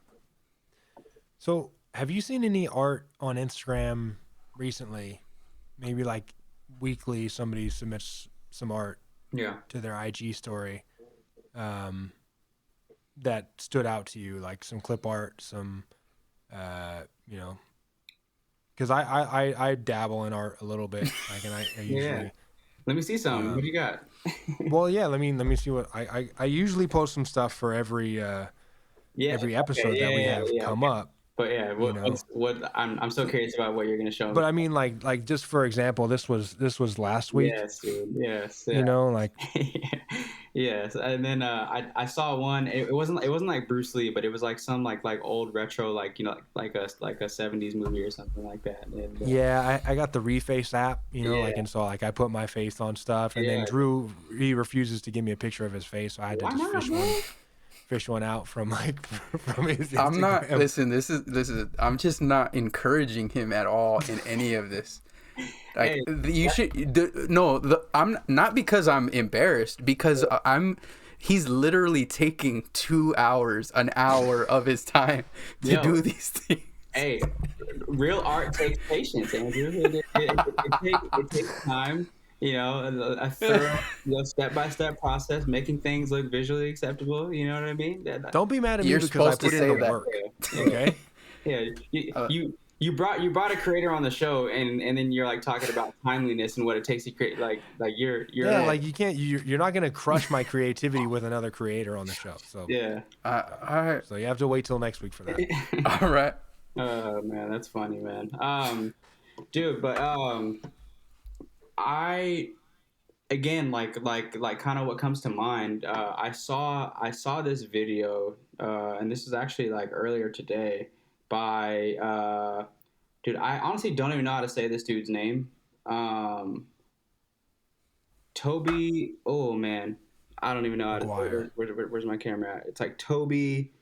So, have you seen any art on Instagram recently? Maybe like weekly, somebody submits some art Yeah. to their IG story um, that stood out to you, like some clip art, some, you know, because I dabble in art a little bit, like, and I Yeah. usually, Let me see some. What do um, you got? well, yeah, let me see what I usually post some stuff for Yeah. every Okay. episode Yeah. that we Yeah. have Yeah. come Okay. up, But yeah, you know. what I'm so curious about what you're gonna show me. But I mean, like just for example, this was last week, Yes, dude. Yes. you know, like Yes, and then I saw one. It wasn't like Bruce Lee, but it was like some like old retro like like a 70s movie or something like that. And yeah, I got the Reface app, you know, like, yeah, and so like I put my face on stuff, and then yeah. Drew, he refuses to give me a picture of his face, so I had to Why just not, bro? fish one out from like from his I'm not Instagram. listen. This is. I'm just not encouraging him at all in any of this. Like Hey, you should no. I'm not because I'm embarrassed because I'm. He's literally taking 2 hours, an hour of his time to yo, do these things. hey, real art takes patience, Andrew. It takes time. A thorough, step-by-step process, making things look visually acceptable. You know what I mean? Don't be mad at me You're because I supposed to put in the say that. work, Yeah, okay? yeah. You, Uh, you you brought a creator on the show, and then you're like talking about timeliness and what it takes to create. Like you're Yeah, like you're not gonna crush my creativity with another creator on the show, yeah. so you have to wait till next week for that. all right. Oh man, that's funny, man. Dude, but I again, like kind of what comes to mind. I saw this video, and this is actually like earlier today by dude. I honestly don't even know how to say this dude's name. Um, Toby. Oh man, I don't even know how to. McGuire. Where's my camera at? It's like Toby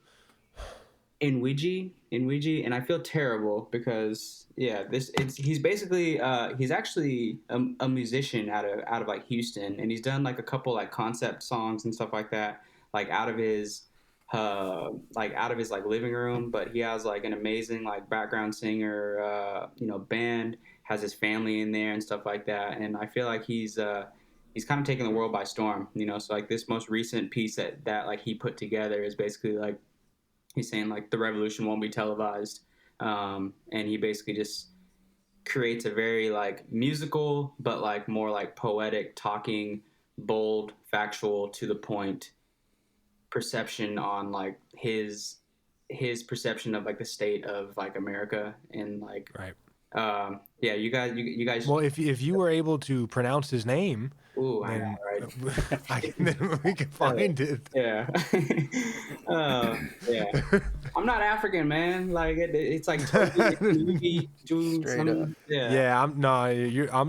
Inwiji, and I feel terrible because yeah, he's basically he's actually a musician out of like Houston, and he's done like a couple like concept songs and stuff like that, like out of his like living room. But he has like an amazing like background singer, band, has his family in there and stuff like that, and I feel like he's kind of taking the world by storm, So like this most recent piece that like he put together is basically like he's saying like the revolution won't be televised, and he basically just creates a very like musical but like more like poetic, talking, bold, factual, to the point perception on like his perception of like the state of like America and like Right. yeah, you guys. Well, if you were able to pronounce his name, Ooh, I then know, right? then we can find it. Yeah. Yeah. I'm not African, man. Like it's like totally Straight up. yeah. Yeah, I'm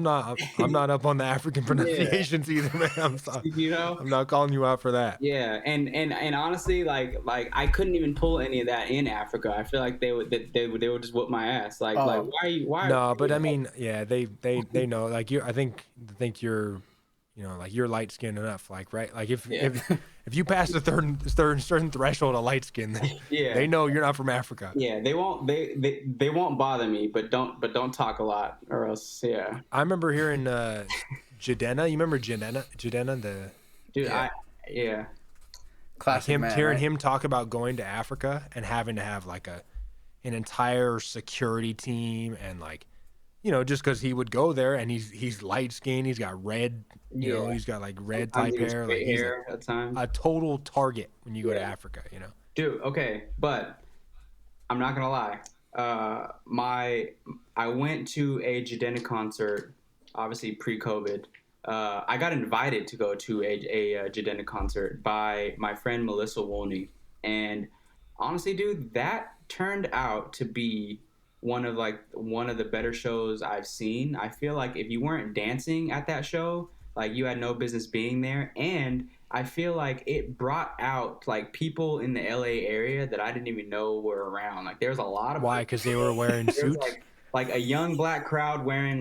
not up on the African pronunciations either, man. I'm sorry. I'm not calling you out for that. Yeah, and honestly, like I couldn't even pull any of that in Africa. I feel like they would just whoop my ass. Like why? No, but I mean, yeah, they know. Like I think you're, like you're light skinned enough. Like right, like if you pass the certain threshold of light skin, they know you're not from Africa. Yeah, they won't bother me, but don't talk a lot, or else yeah. I remember hearing Jidenna. You remember Jidenna, the dude? Yeah. Yeah. Classic man, hearing right? him talk about going to Africa and having to have like an entire security team and like, just because he would go there and he's light skinned, he's got red, he's got like red type hair, like he's a total target when you go to Africa, Dude, okay, but I'm not gonna lie. I went to a Jidenna concert, obviously pre-COVID. I got invited to go to a Jidenna concert by my friend Melissa Wolney, and honestly, dude, that turned out to be one of the better shows I've seen. I feel like if you weren't dancing at that show, like you had no business being there, and I feel like it brought out like people in the LA area that I didn't even know were around. Like there's a lot of why? Because they were wearing suits. Like a young black crowd wearing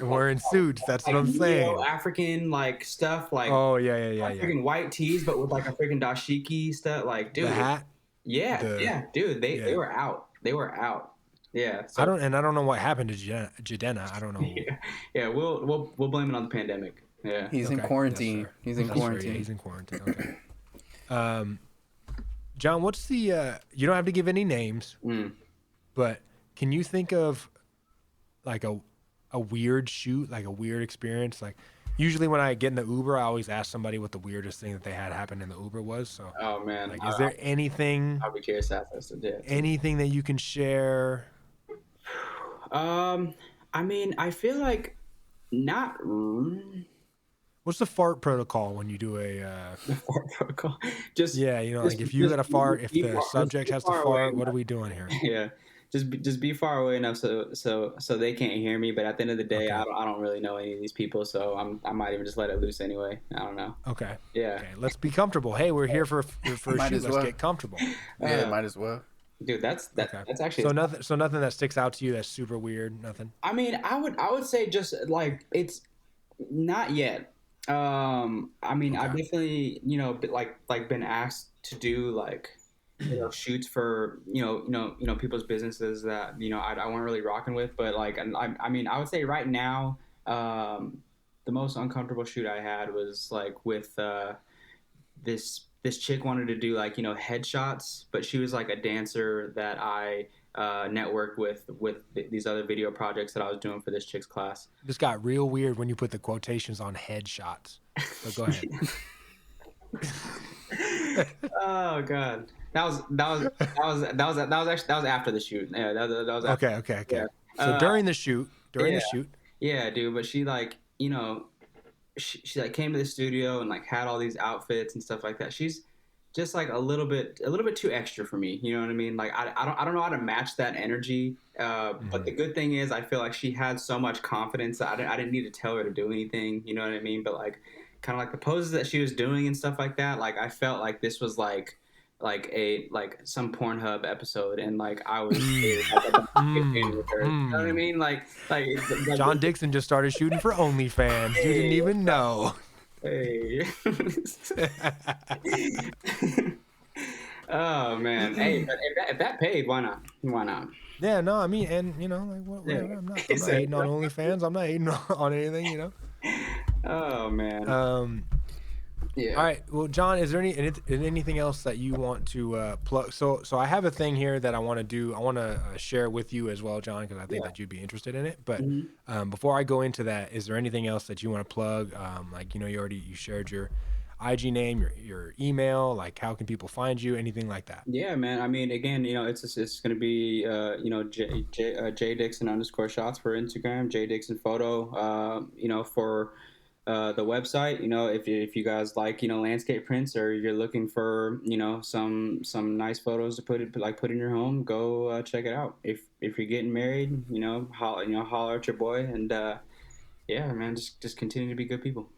wearing suits. That's what I'm saying. African like stuff like yeah. freaking white tees, but with like a freaking dashiki stuff. Like dude, the hat. Yeah, dude. They were out. They were out. Yeah. So, I don't know what happened to Jidenna. I don't know. Yeah. We'll blame it on the pandemic. Yeah. He's in quarantine. Yes, he's in quarantine. He's in quarantine. Okay. John, what's the? You don't have to give any names, but can you think of like a weird shoot, like a weird experience? Like usually when I get in the Uber, I always ask somebody what the weirdest thing that they had happen in the Uber was. So. Oh man. Like, is there anything? I'll be curious to ask that. Anything that you can share? I mean, I feel like not. What's the fart protocol when you do a fart protocol? Just like if you got to fart, if the subject has to fart, what are we doing here? Yeah, just be far away enough so they can't hear me. But at the end of the day, I don't really know any of these people, so I might even just let it loose anyway. I don't know. Okay. Yeah. Okay. Let's be comfortable. Hey, we're here for a shoot. Let's get comfortable. Yeah, might as well. Dude, that's actually so nothing that sticks out to you that's super weird. Nothing. I mean, I would say just like it's not yet. I mean, I've definitely been asked to do like shoots for people's businesses that I weren't really rocking with, but like I mean I would say right now the most uncomfortable shoot I had was like with this chick wanted to do like headshots, but she was like a dancer that I networked with these other video projects that I was doing for this chick's class. This got real weird when you put the quotations on headshots. So go ahead. Oh god, that was after the shoot. Yeah, that was after. Okay. Yeah. So during the shoot. Yeah, dude. But she like she like came to the studio and like had all these outfits and stuff like that. She's just like a little bit too extra for me. You know what I mean? Like I don't know how to match that energy. But Mm-hmm. the good thing is I feel like she had so much confidence that I didn't need to tell her to do anything. You know what I mean? But like kind of like the poses that she was doing and stuff like that. Like I felt like this was like some Pornhub episode, and like I was like about to get in with her. You know what I mean? Like Jon Dixon just started shooting for OnlyFans. You didn't hey, even know. hey. Oh man, hey, but if that paid, why not? Why not? Yeah, no, I mean, and like Yeah, whatever. I'm not exactly. hating on OnlyFans. I'm not hating on anything. Oh man, Um, all yeah, right. Well, John, is there anything else that you want to plug? So I have a thing here that I want to do. I want to share with you as well, John, because I think yeah. that you'd be interested in it. But Mhm. before I go into that, is there anything else that you want to plug? Like you shared your IG name, your email. Like, how can people find you? Anything like that? Yeah, man. I mean, again, it's gonna be J Dixon underscore shots for Instagram, J Dixon photo. For the website. If you guys like landscape prints, or you're looking for some nice photos to put in your home, go check it out. If you're getting married, holler at your boy, and yeah, man, just continue to be good people.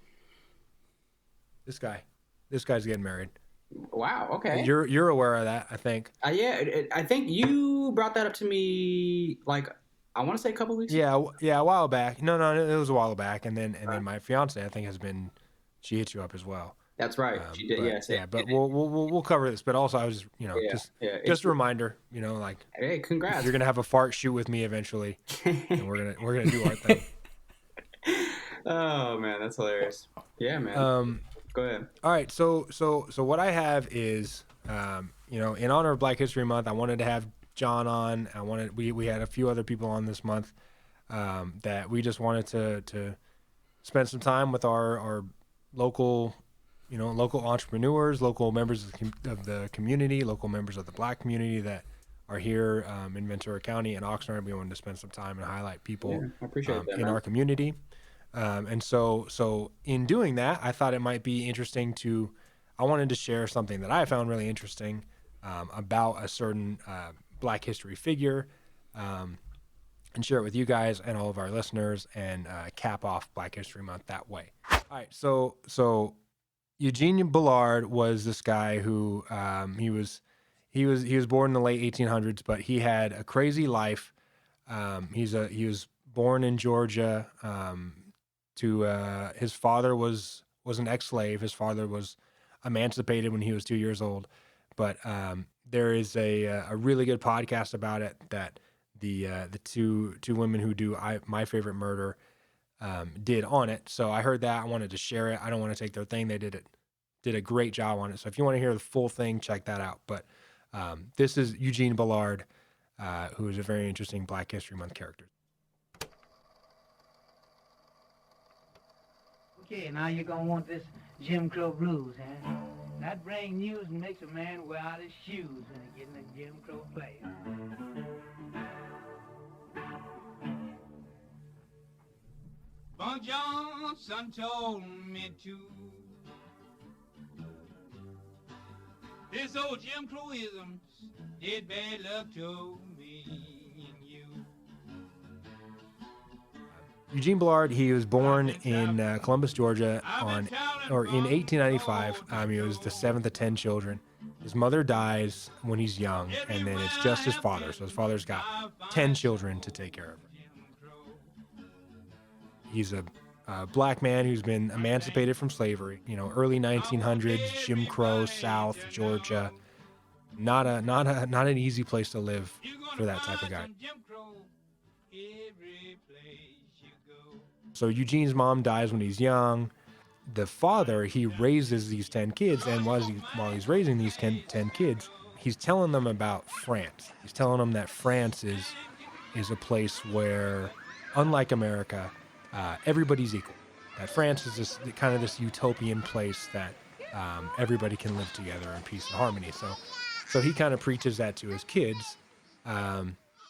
This guy, this guy's getting married. Wow. Okay. You're aware of that, I think. Yeah, I think you brought that up to me like I want to say a couple weeks ago. Yeah, yeah, a while back. No, it was a while back, and then my fiance, I think, she hit you up as well. That's right. She did. But Yes. yeah, but we'll cover this. But also, I was Yeah. Yeah. just a reminder, like Hey, if congrats. you're gonna have a fart shoot with me eventually, and we're gonna do our thing. Oh man, that's hilarious. Yeah, man. Um, Go ahead. all right, so what I have is, in honor of Black History Month, I wanted to have John on. We had a few other people on this month, that we just wanted to spend some time with our local, local entrepreneurs, local members of the community, local members of the Black community that are here in Ventura County and Oxnard. We wanted to spend some time and highlight people Yeah, I appreciate that, in man. our community. And so in doing that, I thought it might be interesting I wanted to share something that I found really interesting about a certain Black history figure, and share it with you guys and all of our listeners, and cap off Black History Month that way. All right, so Eugene Bullard was this guy who he was born in the late 1800s, but he had a crazy life. He was born in Georgia. His father was an ex-slave. His father was emancipated when he was 2 years old. But there is a really good podcast about it that the two women who do My Favorite Murder did on it. So I heard that. I wanted to share it. I don't want to take their thing. They did a great job on it. So if you want to hear the full thing, check that out. But this is Eugene Bullard, who is a very interesting Black History Month character. Okay, now you're gonna want this Jim Crow blues, huh? That brings news and makes a man wear out his shoes when he gets in a Jim Crow place. Bunk Johnson told me to. This old Jim Crowism did bad luck to me and you. Eugene Bullard, he was born in Columbus, Georgia in 1895. He was the seventh of 10 children. His mother dies when he's young, and then it's just his father. So his father's got 10 children to take care of. He's a Black man who's been emancipated from slavery. Early 1900s, Jim Crow, South Georgia. Not an easy place to live for that type of guy. So Eugene's mom dies when he's young. The father, he raises these 10 kids, and while he's raising these 10 kids, he's telling them about France. He's telling them that France is a place where, unlike America, everybody's equal. That France is this utopian place that everybody can live together in peace and harmony. So he kind of preaches that to his kids.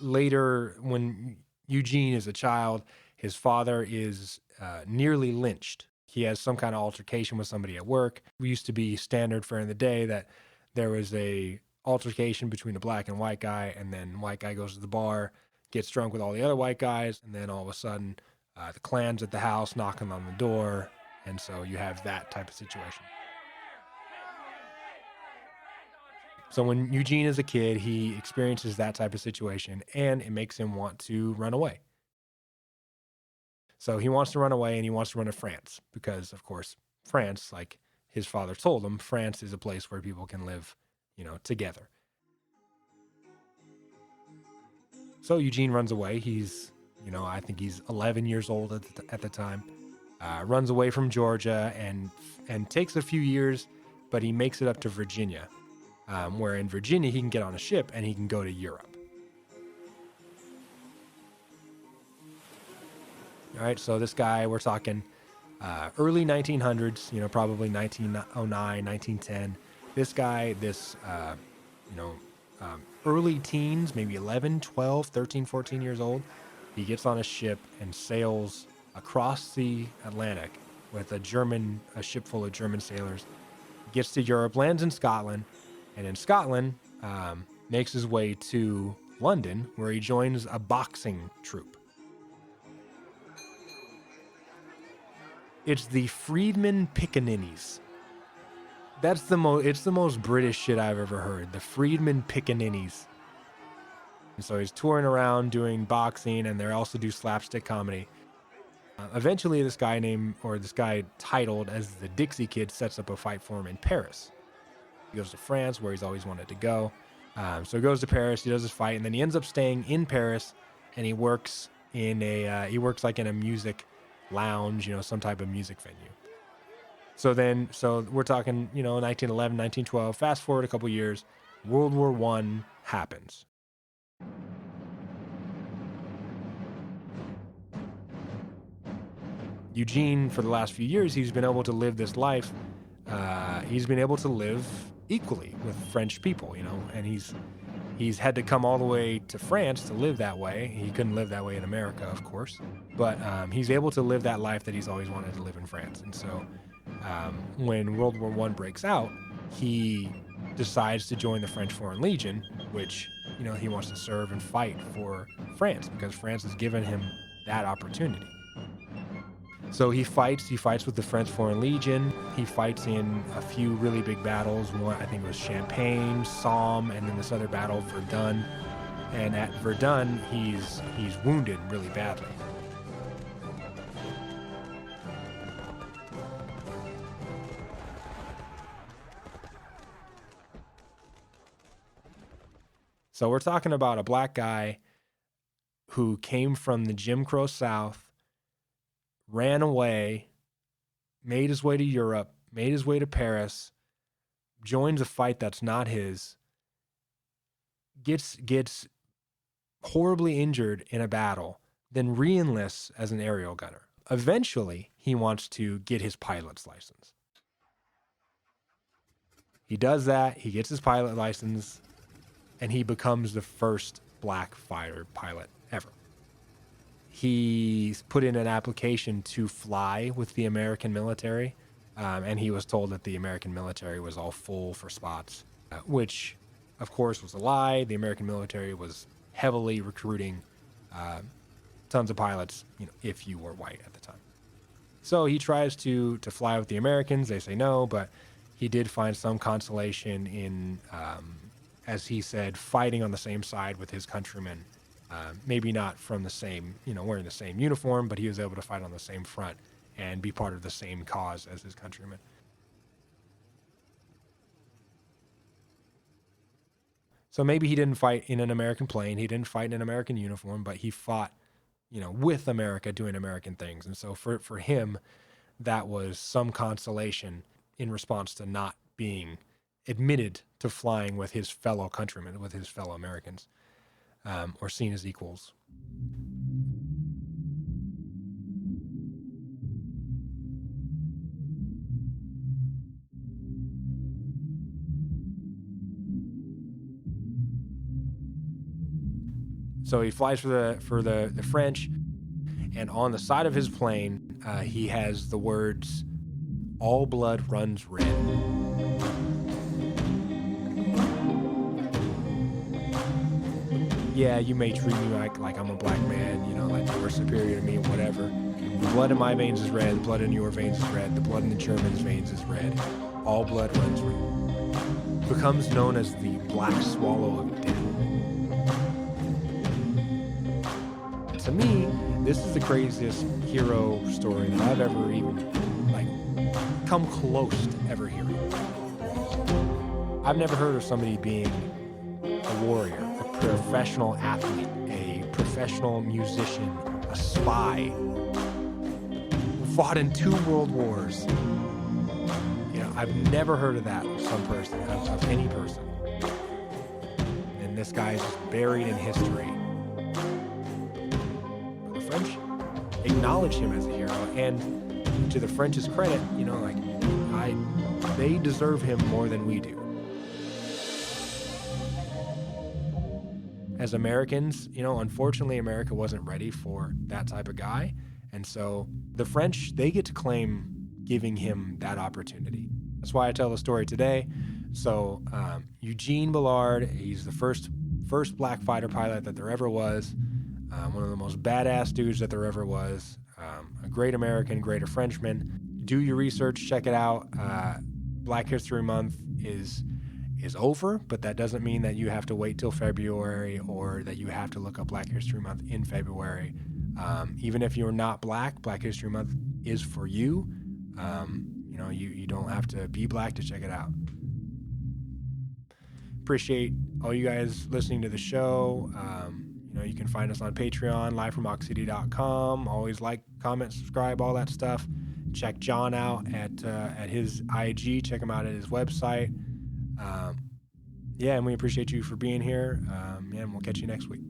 Later, when Eugene is a child, his father is nearly lynched He has some kind of altercation with somebody at work. It used to be standard for in the day that there was a altercation between a black and white guy, and then white guy goes to the bar, gets drunk with all the other white guys, and then all of a sudden the Klan's at the house knocking on the door, and so you have that type of situation. So when Eugene is a kid, he experiences that type of situation, and it makes him want to run away. So he wants to run away, and he wants to run to France because, of course, France, like his father told him, France is a place where people can live, together. So Eugene runs away. He's, I think he's 11 years old at the time. Runs away from Georgia and takes a few years, but he makes it up to Virginia, where in Virginia he can get on a ship and he can go to Europe. All right, so this guy, we're talking early 1900s, probably 1909, 1910. This guy, early teens, maybe 11, 12, 13, 14 years old, he gets on a ship and sails across the Atlantic with a ship full of German sailors, gets to Europe, lands in Scotland, and in Scotland makes his way to London, where he joins a boxing troupe. It's the Freedmen Pickaninnies. It's the most British shit I've ever heard. The Freedmen Pickaninnies. And so he's touring around doing boxing, and they also do slapstick comedy. Eventually, this guy titled as the Dixie Kid sets up a fight for him in Paris. He goes to France, where he's always wanted to go. So he goes to Paris, he does his fight, and then he ends up staying in Paris, and he works in like in a music lounge, some type of music venue. So we're talking, 1911, 1912, fast forward a couple years, World War I happens. Eugene, for the last few years, he's been able to live this life. He's been able to live equally with French people, and he's had to come all the way to France to live that way. He couldn't live that way in America, of course, but he's able to live that life that he's always wanted to live in France. And so when World War I breaks out, he decides to join the French Foreign Legion, which, he wants to serve and fight for France because France has given him that opportunity. So he fights with the French Foreign Legion. He fights in a few really big battles. One, I think it was Champagne, Somme, and then this other battle, Verdun. And at Verdun, he's wounded really badly. So we're talking about a black guy who came from the Jim Crow South, ran away, made his way to Europe, made his way to Paris, joins a fight that's not his, gets horribly injured in a battle, then re-enlists as an aerial gunner. Eventually, he wants to get his pilot's license. He does that, he gets his pilot license, and he becomes the first black fighter pilot ever. He put in an application to fly with the American military, and he was told that the American military was all full for spots, which, of course, was a lie. The American military was heavily recruiting tons of pilots, if you were white at the time. So he tries to fly with the Americans. They say no, but he did find some consolation in, as he said, fighting on the same side with his countrymen. Maybe not from the same, wearing the same uniform, but he was able to fight on the same front and be part of the same cause as his countrymen. So maybe he didn't fight in an American plane, he didn't fight in an American uniform, but he fought, with America doing American things. And so for him, that was some consolation in response to not being admitted to flying with his fellow countrymen, with his fellow Americans. Or seen as equals. So he flies for the French, and on the side of his plane, he has the words, "All blood runs red." Yeah, you may treat me like I'm a black man, you know, like you're superior to me, whatever. The blood in my veins is red, the blood in your veins is red, the blood in the German's veins is red. All blood runs red. Becomes known as the Black Swallow of Death. To me, this is the craziest hero story that I've ever even, come close to ever hearing. I've never heard of somebody being a warrior, a professional athlete, a professional musician, a spy, who fought in 2 world wars. You know, I've never heard of that of some person, of any person. And this guy is just buried in history. But the French acknowledge him as a hero, and to the French's credit, you know, they deserve him more than we do. As Americans, you know, unfortunately, America wasn't ready for that type of guy. And so the French, they get to claim giving him that opportunity. That's why I tell the story today. So Eugene Ballard, he's the first black fighter pilot that there ever was. One of the most badass dudes that there ever was. A great American, great Frenchman. Do your research, check it out. Black History Month is over, but that doesn't mean that you have to wait till February or that you have to look up Black History Month in February. Even if you're not black, Black History Month is for you. You know, you don't have to be black to check it out. Appreciate all you guys listening to the show. You know, you can find us on Patreon, livefromoxcity.com. Always like, comment, subscribe, all that stuff. Check Jon out at his IG. Check him out at his website. Yeah, and we appreciate you for being here. And we'll catch you next week.